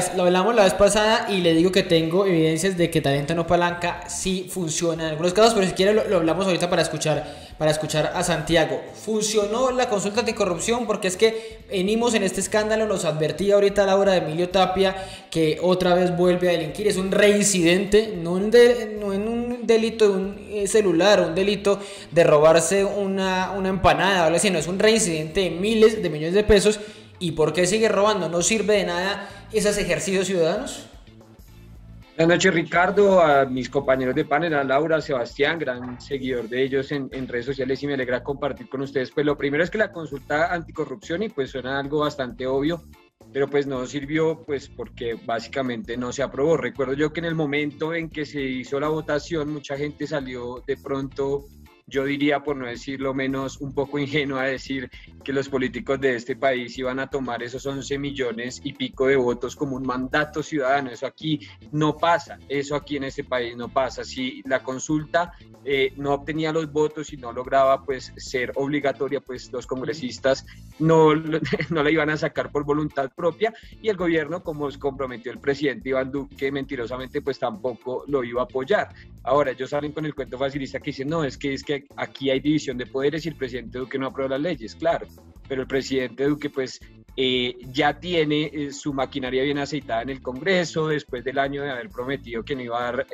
vez pasada y le digo que tengo evidencias de que talento no palanca sí funciona en algunos casos, pero si quiere lo hablamos ahorita para escuchar a Santiago. Funcionó la consulta anticorrupción porque es que venimos en este escándalo, nos advertía ahorita Laura de Emilio Tapia que otra vez vuelve a delinquir, es un reincidente, no en un delito de un celular, un delito de robarse una empanada o algo así, no, es un reincidente de miles de millones de pesos. ¿Y por qué sigue robando? No sirve de nada esos ejercidos ciudadanos? Buenas noches, Ricardo, a mis compañeros de panel, a Laura, a Sebastián, gran seguidor de ellos en redes sociales, y me alegra compartir con ustedes. Pues lo primero es que la consulta anticorrupción, y pues suena algo bastante obvio, pero pues no sirvió pues porque básicamente no se aprobó. Recuerdo yo que en el momento en que se hizo la votación, mucha gente salió de pronto, yo diría, por no decirlo menos, un poco ingenuo, a decir que los políticos de este país iban a tomar esos 11 millones y pico de votos como un mandato ciudadano. Eso aquí no pasa, eso aquí en este país no pasa. Si la consulta no obtenía los votos y no lograba pues ser obligatoria, pues los congresistas no la iban a sacar por voluntad propia, y el gobierno, como se comprometió el presidente Iván Duque, mentirosamente pues tampoco lo iba a apoyar. Ahora ellos salen con el cuento facilista que dicen, no, es que aquí hay división de poderes y el presidente Duque no aprueba las leyes, claro, pero el presidente Duque pues ya tiene su maquinaria bien aceitada en el Congreso. Después del año de haber prometido que no iba a dar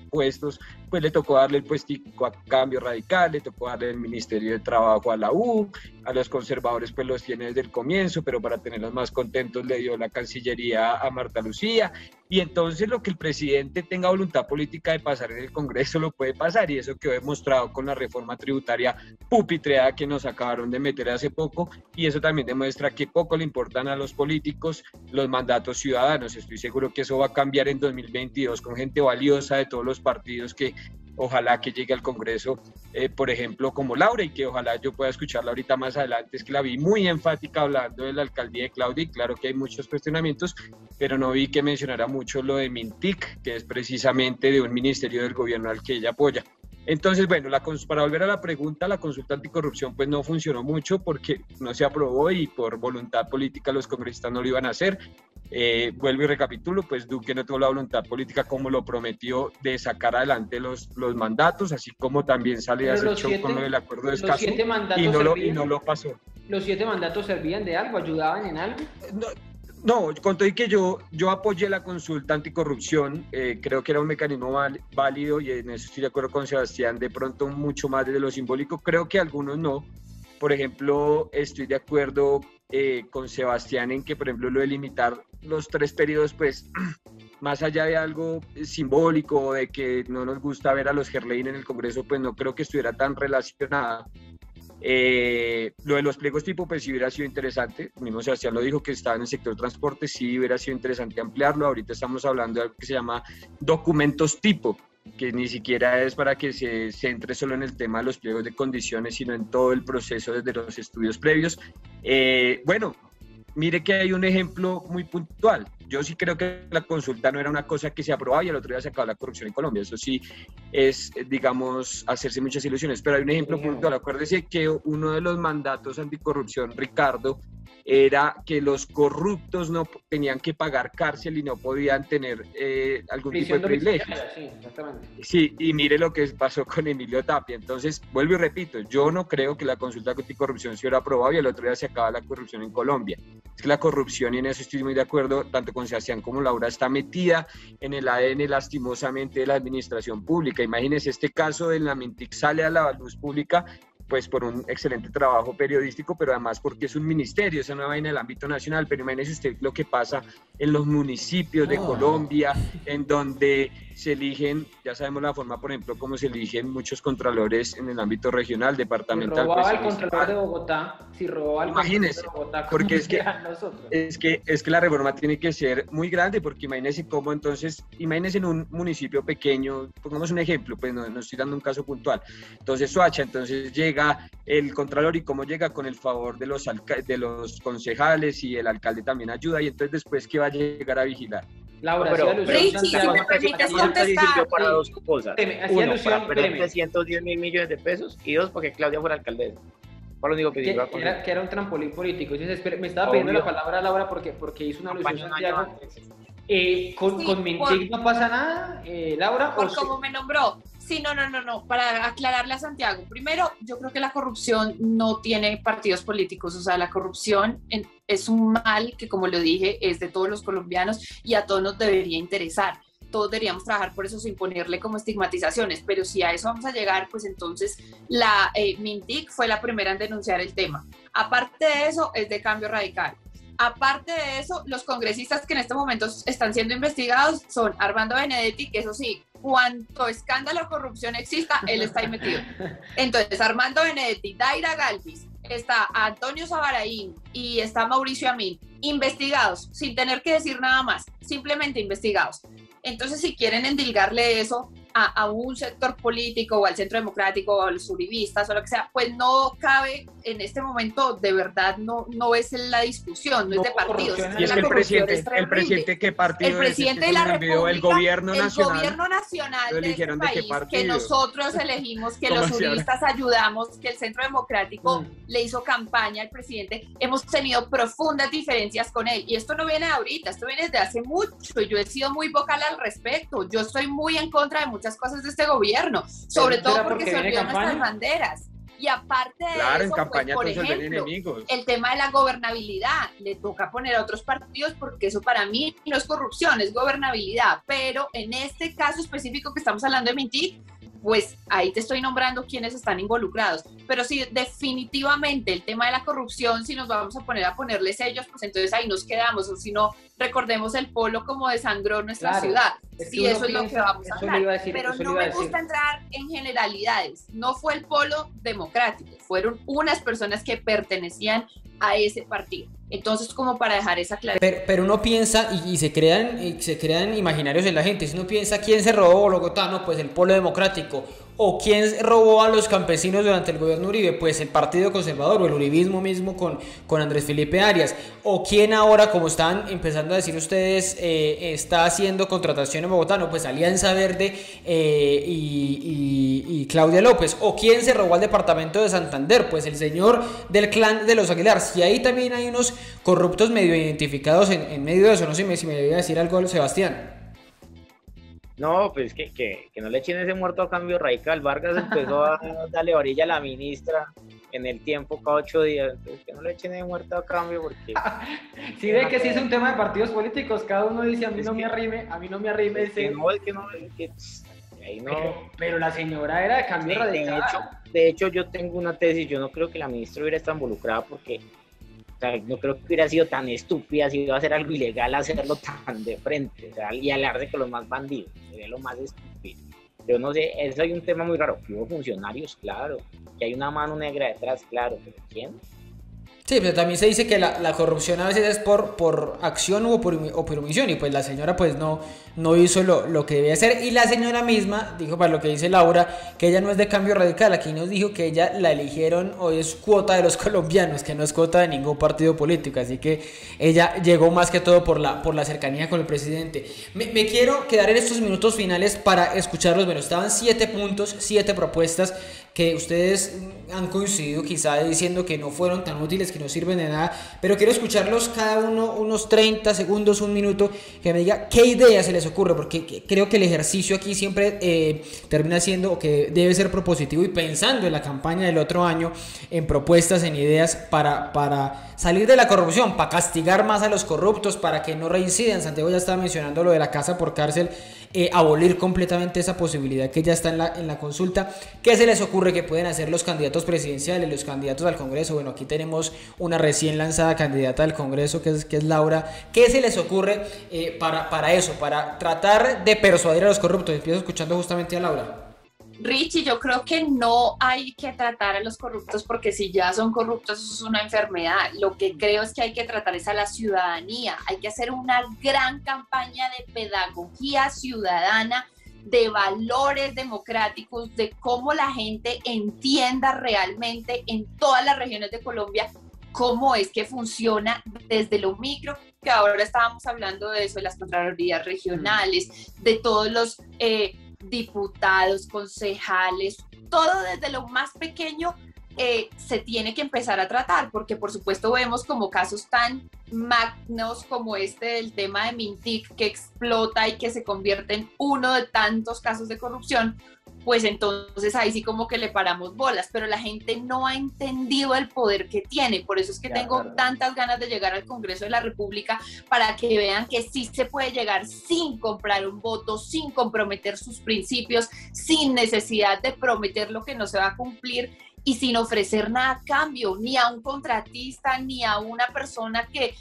puestos, pues le tocó darle el puestico a Cambio Radical, le tocó darle el Ministerio de Trabajo a la U, a los conservadores pues los tiene desde el comienzo, pero para tenerlos más contentos le dio la Cancillería a Marta Lucía, y entonces lo que el presidente tenga voluntad política de pasar en el Congreso lo puede pasar, y eso quedó demostrado con la reforma tributaria pupitreada que nos acabaron de meter hace poco, y eso también demuestra que poco le importan a los políticos los mandatos ciudadanos. Estoy seguro que eso va a cambiar en 2022 con gente valiosa de todos los partidos que ojalá que llegue al Congreso, por ejemplo, como Laura, y que ojalá yo pueda escucharla ahorita más adelante. Es que la vi muy enfática hablando de la alcaldía de Claudia, y claro que hay muchos cuestionamientos, pero no vi que mencionara mucho lo de Mintic, que es precisamente de un ministerio del gobierno al que ella apoya. Entonces, bueno, para volver a la pregunta, la consulta anticorrupción pues no funcionó mucho porque no se aprobó y por voluntad política los congresistas no lo iban a hacer. Vuelvo y recapitulo, pues Duque no tuvo la voluntad política como lo prometió de sacar adelante los mandatos, así como también sale a hacer show con el acuerdo de Escazú, y no lo pasó. ¿Los 7 mandatos servían de algo? ¿Ayudaban en algo? No, con todo y que yo apoyé la consulta anticorrupción, creo que era un mecanismo válido, y en eso estoy de acuerdo con Sebastián, de pronto mucho más desde lo simbólico, creo que algunos no. Por ejemplo, estoy de acuerdo con Sebastián en que, por ejemplo, lo de limitar los 3 periodos, pues más allá de algo simbólico, de que no nos gusta ver a los Gerlein en el Congreso, pues no creo que estuviera tan relacionada. Lo de los pliegos tipo, pues sí hubiera sido interesante, el mismo Sebastián lo dijo, que estaba en el sector transporte, sí hubiera sido interesante ampliarlo. Ahorita estamos hablando de algo que se llama documentos tipo, que ni siquiera es para que se centre solo en el tema de los pliegos de condiciones, sino en todo el proceso desde los estudios previos. Bueno, mire que hay un ejemplo muy puntual. Yo sí creo que la consulta no era una cosa que se aprobaba y al otro día se acababa la corrupción en Colombia. Eso sí es, digamos, hacerse muchas ilusiones. Pero hay un ejemplo puntual. Acuérdese que uno de los mandatos anticorrupción, Ricardo, era que los corruptos no tenían que pagar cárcel y no podían tener algún tipo de privilegio. Sí, exactamente. Sí, y mire lo que pasó con Emilio Tapia. Entonces, vuelvo y repito, yo no creo que la consulta anticorrupción se hubiera aprobado y al otro día se acaba la corrupción en Colombia. Es que la corrupción, y en eso estoy muy de acuerdo, tanto con Sebastián como Laura, está metida en el ADN lastimosamente de la administración pública. Imagínense, este caso de la Mintic sale a la luz pública pues por un excelente trabajo periodístico, pero además porque es un ministerio, es una vaina del ámbito nacional. Pero imagínese usted lo que pasa en los municipios de Colombia, en donde se eligen, ya sabemos la forma, por ejemplo, como se eligen muchos contralores en el ámbito regional, departamental. Si robaba el contralor de Bogotá, imagínese, porque es que la reforma tiene que ser muy grande, porque imagínese cómo entonces, imagínese en un municipio pequeño, pongamos un ejemplo, pues no estoy dando un caso puntual, entonces Soacha, entonces llega el contralor y cómo llega con el favor de los concejales, y el alcalde también ayuda, y entonces después ¿qué va a llegar a vigilar? Laura, pero Richie, si me permites contestar. Para 2 cosas. Uno, para perder 310 mil millones de pesos, y 2, porque Claudia fuera alcaldesa. Por lo único que era un trampolín político. Entonces, me estaba pidiendo la palabra, Laura, porque hizo una alusión a Santiago. ¿Con Mintic no pasa nada, Laura? Por cómo me nombró. Sí, no, para aclararle a Santiago. Primero, yo creo que la corrupción no tiene partidos políticos, o sea, la corrupción es un mal que, como lo dije, es de todos los colombianos y a todos nos debería interesar. Todos deberíamos trabajar por eso sin ponerle como estigmatizaciones, pero si a eso vamos a llegar, pues entonces la Mintic fue la primera en denunciar el tema. Aparte de eso, es de Cambio Radical. Aparte de eso, los congresistas que en este momento están siendo investigados son Armando Benedetti, que eso sí, cuanto escándalo de corrupción exista, él está ahí metido. Entonces, Armando Benedetti, Daira Galvis, está Antonio Sabaraín y está Mauricio Amin, investigados, sin tener que decir nada más, simplemente investigados. Entonces, si quieren endilgarle eso a un sector político o al Centro Democrático o a los uribistas o lo que sea, pues no cabe en este momento, de verdad, no es la discusión, no es de partidos. Y es que el presidente, ¿qué partido? El presidente de la República, el gobierno nacional de este país, que nosotros elegimos, que los uribistas ayudamos, que el Centro Democrático le hizo campaña al presidente, hemos tenido profundas diferencias con él. Y esto no viene de ahorita, esto viene desde hace mucho. Yo he sido muy vocal al respecto. Yo estoy muy en contra de muchas cosas de este gobierno, sobre todo porque se olvidan nuestras banderas. Y aparte de claro, eso, en campaña pues, por ejemplo, el tema de la gobernabilidad, le toca poner a otros partidos porque eso para mí no es corrupción, es gobernabilidad. Pero en este caso específico que estamos hablando de Mintic, pues ahí te estoy nombrando quienes están involucrados. Pero sí, definitivamente el tema de la corrupción, si nos vamos a ponerle sellos, pues entonces ahí nos quedamos. O si no, recordemos el polo como desangró nuestra ciudad. Sí, eso es lo que vamos a hablar. Pero no me gusta entrar en generalidades. No fue el polo democrático, fueron unas personas que pertenecían a ese partido. Entonces, como para dejar esa claridad. Pero uno piensa y se crean imaginarios en la gente. Si uno piensa quién se robó Bogotá, no, pues el Polo Democrático. O quién robó a los campesinos durante el gobierno Uribe, pues el Partido Conservador o el uribismo mismo con Andrés Felipe Arias. O quién ahora, como están empezando a decir ustedes, está haciendo contratación en Bogotá, no, pues Alianza Verde y Claudia López. O quién se robó al departamento de Santander, pues el señor del clan de los Aguilar. Si ahí también hay unos corruptos medio identificados en medio de eso, no sé si me debía decir algo Sebastián. No, pues que no le echen ese muerto a cambio radical. Vargas empezó a darle varilla a la ministra en el tiempo cada 8 días. Entonces, que no le echen ese muerto a cambio porque... Sí, ve que sí es un tema de partidos políticos. Cada uno dice, a mí no me arrime. Ahí no. Pero la señora era de cambio radical. De hecho, yo tengo una tesis. Yo no creo que la ministra hubiera estado involucrada porque... O sea, no creo que hubiera sido tan estúpida si iba a hacer algo ilegal hacerlo tan de frente, o sea, y hablarse con los más bandidos, sería lo más estúpido. Yo no sé, eso hay un tema muy raro. Que hubo funcionarios, claro, que hay una mano negra detrás, claro, pero ¿quién? Sí, pero también se dice que la corrupción a veces es por acción o por omisión, y pues la señora pues no hizo lo que debía hacer, y la señora misma dijo, para lo que dice Laura, que ella no es de cambio radical. Aquí nos dijo que ella la eligieron, hoy es cuota de los colombianos, que no es cuota de ningún partido político, así que ella llegó más que todo por la cercanía con el presidente. Me quiero quedar en estos minutos finales para escucharlos. Bueno, estaban 7 puntos, 7 propuestas que ustedes han coincidido quizá diciendo que no fueron tan útiles, que no sirven de nada, pero quiero escucharlos cada uno unos 30 segundos, un minuto, que me diga qué idea se les ocurre, porque creo que el ejercicio aquí siempre termina siendo, o que debe ser propositivo, y pensando en la campaña del otro año, en propuestas, en ideas para salir de la corrupción, para castigar más a los corruptos, para que no reincidan. Santiago ya estaba mencionando lo de la casa por cárcel, abolir completamente esa posibilidad que ya está en la consulta. ¿Qué se les ocurre que pueden hacer los candidatos presidenciales, los candidatos al Congreso? Bueno, aquí tenemos una recién lanzada candidata al Congreso que es Laura. ¿Qué se les ocurre para eso, para tratar de persuadir a los corruptos? Empiezo escuchando justamente a Laura. Richie, yo creo que no hay que tratar a los corruptos porque si ya son corruptos eso es una enfermedad. Lo que creo es que hay que tratar es a la ciudadanía. Hay que hacer una gran campaña de pedagogía ciudadana, de valores democráticos, de cómo la gente entienda realmente en todas las regiones de Colombia cómo es que funciona desde lo micro, que ahora estábamos hablando de eso, de las contralorías regionales, de todos los diputados, concejales, todo desde lo más pequeño se tiene que empezar a tratar, porque por supuesto vemos como casos tan magnos como del tema de Mintic, que explota y que se convierte en uno de tantos casos de corrupción, pues entonces ahí sí como que le paramos bolas, pero la gente no ha entendido el poder que tiene. Por eso es que tengo tantas ganas de llegar al Congreso de la República, para que vean que sí se puede llegar sin comprar un voto, sin comprometer sus principios, sin necesidad de prometer lo que no se va a cumplir, y sin ofrecer nada a cambio, ni a un contratista, ni a una persona que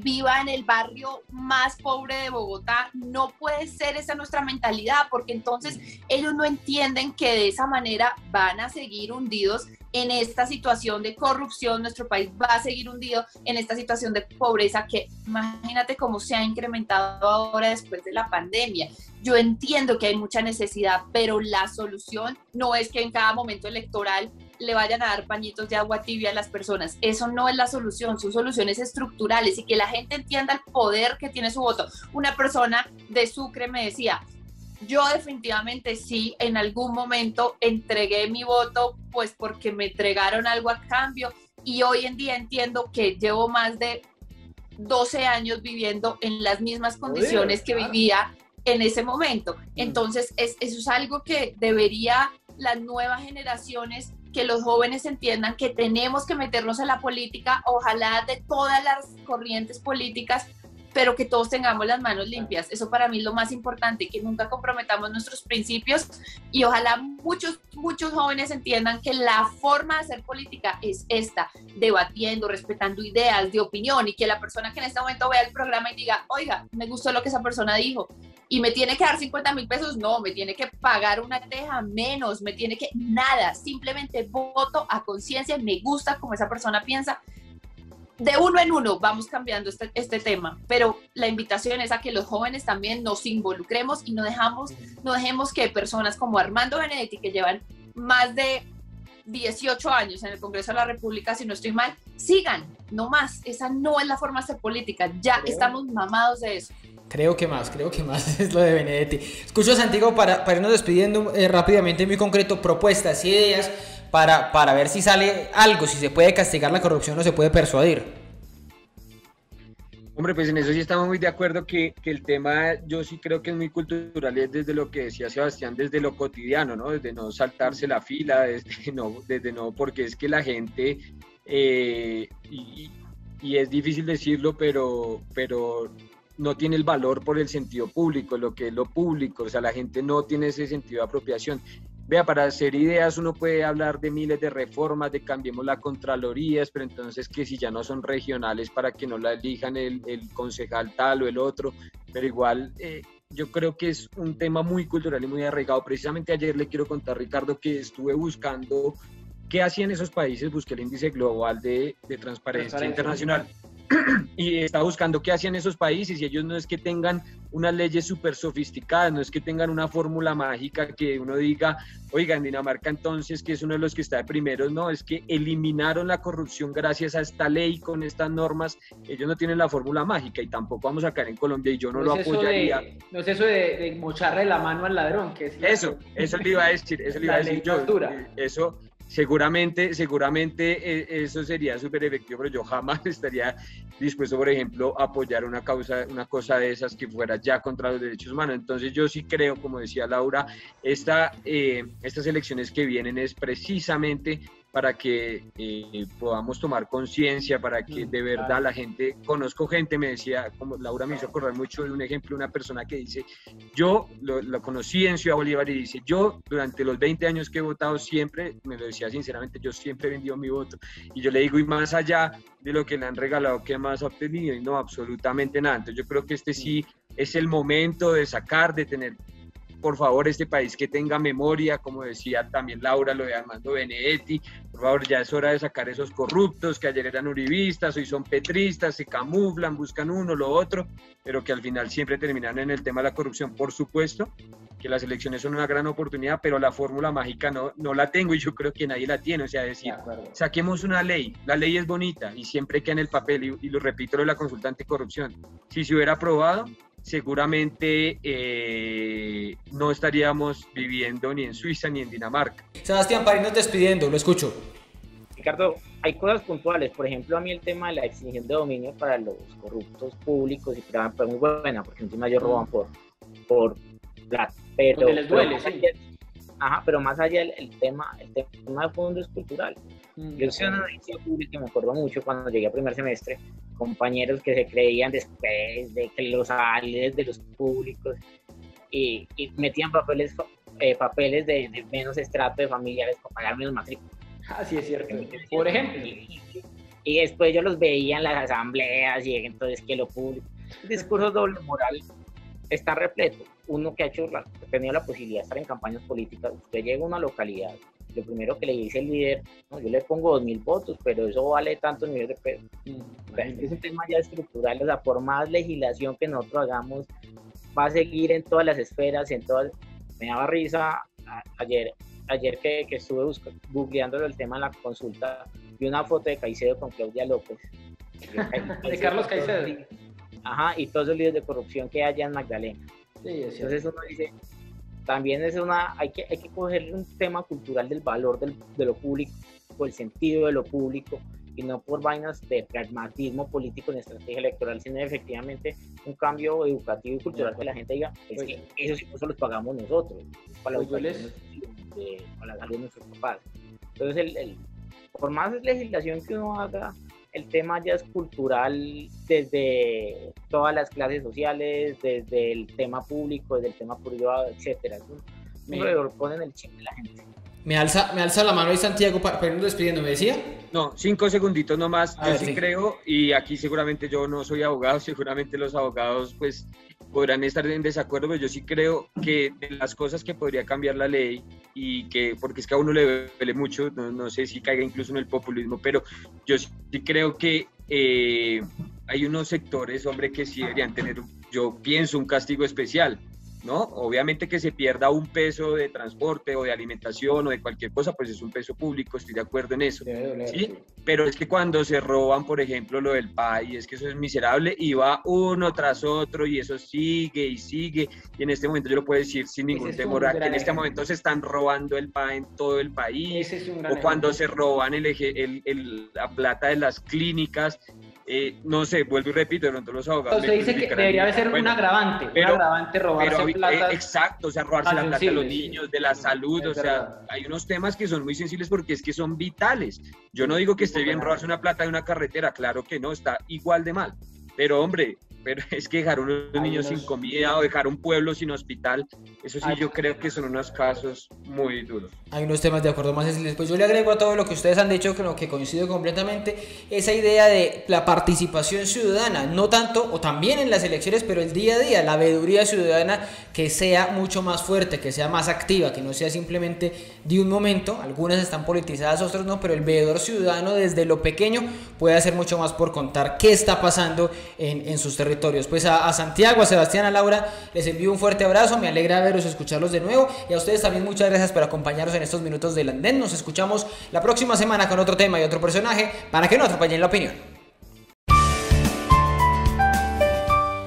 viva en el barrio más pobre de Bogotá. No puede ser esa nuestra mentalidad, porque entonces ellos no entienden que de esa manera van a seguir hundidos en esta situación de corrupción. Nuestro país va a seguir hundido en esta situación de pobreza que imagínate cómo se ha incrementado ahora después de la pandemia. Yo entiendo que hay mucha necesidad, pero la solución no es que en cada momento electoral le vayan a dar pañitos de agua tibia a las personas. Eso no es la solución, son soluciones estructurales y que la gente entienda el poder que tiene su voto. Una persona de Sucre me decía, yo definitivamente sí, en algún momento entregué mi voto pues porque me entregaron algo a cambio, y hoy en día entiendo que llevo más de 12 años viviendo en las mismas condiciones que vivía en ese momento. Entonces eso es algo que debería las nuevas generaciones, que los jóvenes entiendan que tenemos que meternos en la política, ojalá de todas las corrientes políticas, pero que todos tengamos las manos limpias. Eso para mí es lo más importante, que nunca comprometamos nuestros principios, y ojalá muchos jóvenes entiendan que la forma de hacer política es esta, debatiendo, respetando ideas de opinión, y que la persona que en este momento vea el programa y diga, oiga, me gustó lo que esa persona dijo, y me tiene que dar 50.000 pesos, no, me tiene que pagar una teja menos, me tiene que, nada, simplemente voto a conciencia, me gusta como esa persona piensa. De uno en uno vamos cambiando este tema, pero la invitación es a que los jóvenes también nos involucremos y no dejemos que personas como Armando Benedetti, que llevan más de 18 años en el Congreso de la República, si no estoy mal, sigan, no más. Esa no es la forma de hacer política, ya estamos mamados de eso. Creo que más es lo de Benedetti. Escucho a Santiago para irnos despidiendo rápidamente, muy concreto, propuestas, ideas para ver si sale algo, si se puede castigar la corrupción o se puede persuadir. Hombre, pues en eso sí estamos muy de acuerdo, que el tema yo sí creo que es muy cultural, es desde lo que decía Sebastián, desde lo cotidiano, ¿no? Desde no saltarse la fila, desde no, porque es que la gente, y es difícil decirlo, pero no tiene el valor por el sentido público, lo que es lo público, o sea, la gente no tiene ese sentido de apropiación. Vea, para hacer ideas uno puede hablar de miles de reformas, de cambiemos la Contralorías, pero entonces que si ya no son regionales para que no la elijan el concejal tal o el otro, pero igual yo creo que es un tema muy cultural y muy arraigado. Precisamente ayer le quiero contar, Ricardo, que estuve buscando qué hacían esos países, busqué el índice global de transparencia internacional. Y estaba buscando qué hacían esos países, y ellos no es que tengan unas leyes súper sofisticadas, no es que tengan una fórmula mágica que uno diga, oiga, en Dinamarca entonces, que es uno de los que está de primeros, no, es que eliminaron la corrupción gracias a esta ley, con estas normas. Ellos no tienen la fórmula mágica, y tampoco vamos a caer en Colombia, y yo no lo apoyaría. No es eso de mocharle la mano al ladrón, que es eso le iba a decir, eso seguramente eso sería súper efectivo, pero yo jamás estaría dispuesto, por ejemplo, a apoyar una cosa de esas que fuera ya contra los derechos humanos. Entonces yo sí creo, como decía Laura, estas elecciones que vienen es precisamente para que podamos tomar conciencia, para que de verdad la gente, conozco gente, me decía, como Laura me hizo acordar mucho de un ejemplo, una persona que dice, yo lo conocí en Ciudad Bolívar, y dice, yo durante los 20 años que he votado siempre, me lo decía sinceramente, yo siempre he vendido mi voto. Y yo le digo, y más allá de lo que le han regalado, ¿qué más ha obtenido? Y no, absolutamente nada. Entonces yo creo que este sí es el momento de sacar, de tener, por favor, este país que tenga memoria, como decía también Laura, lo de Armando Benedetti, por favor, ya es hora de sacar esos corruptos que ayer eran uribistas, hoy son petristas, se camuflan, buscan uno, lo otro, pero que al final siempre terminan en el tema de la corrupción. Por supuesto que las elecciones son una gran oportunidad, pero la fórmula mágica no la tengo, y yo creo que nadie la tiene. O sea, decir, saquemos una ley, la ley es bonita y siempre queda en el papel, y lo repito, lo de la consulta anticorrupción, si se hubiera aprobado, seguramente no estaríamos viviendo ni en Suiza ni en Dinamarca. Sebastián, para irnos despidiendo, lo escucho. Ricardo, hay cosas puntuales, por ejemplo, a mí el tema de la extinción de dominio para los corruptos públicos y privados es muy buena, porque encima ellos roban por plata, pero les duele, sí. Pero más allá el tema de fondo es cultural. Yo soy una audiencia pública y me acuerdo mucho cuando llegué a primer semestre, compañeros que se creían después de que los avales de los públicos y metían papeles de menos estrato de familiares para pagar menos matrícula. Ah, sí, es cierto. Por ejemplo. Y después yo los veía en las asambleas y entonces que lo público. El discurso doble moral está repleto. Uno que ha tenido la posibilidad de estar en campañas políticas, usted llega a una localidad, lo primero que le dice el líder, no, yo le pongo 2.000 votos, pero eso vale tantos millones de pesos. Es un tema ya estructural, o sea, por más legislación que nosotros hagamos, va a seguir en todas las esferas, en todas. Me daba risa ayer que estuve googleando el tema en la consulta, vi una foto de Caicedo con Claudia López. De Carlos Caicedo. Ajá, y todos los líderes de corrupción que haya en Magdalena. Sí, entonces uno dice, también hay que cogerle un tema cultural del valor de lo público, el sentido de lo público, y no por vainas de pragmatismo político en estrategia electoral, sino efectivamente un cambio educativo y cultural que la gente diga, es que esos impuestos los pagamos nosotros, para la salud de nuestros papás. Entonces, por más legislación que uno haga, el tema ya es cultural desde todas las clases sociales, desde el tema público, desde el tema privado, etcétera. Ponen el chip de la gente. Me alza la mano ahí Santiago para irnos despidiendo, ¿me decía? No, 5 segunditos nomás. Yo sí creo, y aquí seguramente yo no soy abogado, seguramente los abogados pues podrán estar en desacuerdo, pero yo sí creo que de las cosas que podría cambiar la ley, y que, porque es que a uno le duele mucho, no sé si caiga incluso en el populismo, pero yo sí creo que hay unos sectores, hombre, que sí deberían tener, yo pienso, un castigo especial, ¿no? Obviamente que se pierda un peso de transporte o de alimentación o de cualquier cosa, pues es un peso público, estoy de acuerdo en eso, ¿sí? Pero es que cuando se roban, por ejemplo, lo del PAI, es que eso es miserable y va uno tras otro y eso sigue y sigue, y en este momento yo lo puedo decir sin ningún temor, que en este momento se están robando el PAI en todo el país, o cuando se roban la plata de las clínicas. No sé, vuelvo y repito, de pronto los abogados. Entonces dice que debería ser un agravante robarse plata. Exacto, o sea, robarse la plata de los niños, de la salud, o sea, verdad. Hay unos temas que son muy sensibles porque es que son vitales. Yo no digo que esté bien robarse una plata de una carretera, claro que no, está igual de mal, pero hombre, es que dejar unos niños sin comida o dejar un pueblo sin hospital, eso sí yo creo que son unos casos muy duros. Hay unos temas de acuerdo más sensibles. Pues yo le agrego a todo lo que ustedes han dicho, con lo que coincido completamente, esa idea de la participación ciudadana, no tanto o también en las elecciones, pero el día a día, la veeduría ciudadana que sea mucho más fuerte, que sea más activa, que no sea simplemente de un momento. Algunas están politizadas, otras no, pero el veedor ciudadano desde lo pequeño puede hacer mucho más por contar qué está pasando en sus territorios. Pues a Santiago, a Sebastián, a Laura, les envío un fuerte abrazo, me alegra verlos, escucharlos de nuevo, y a ustedes también muchas gracias por acompañarnos en estos minutos del andén. Nos escuchamos la próxima semana con otro tema y otro personaje para que no atropellen la opinión.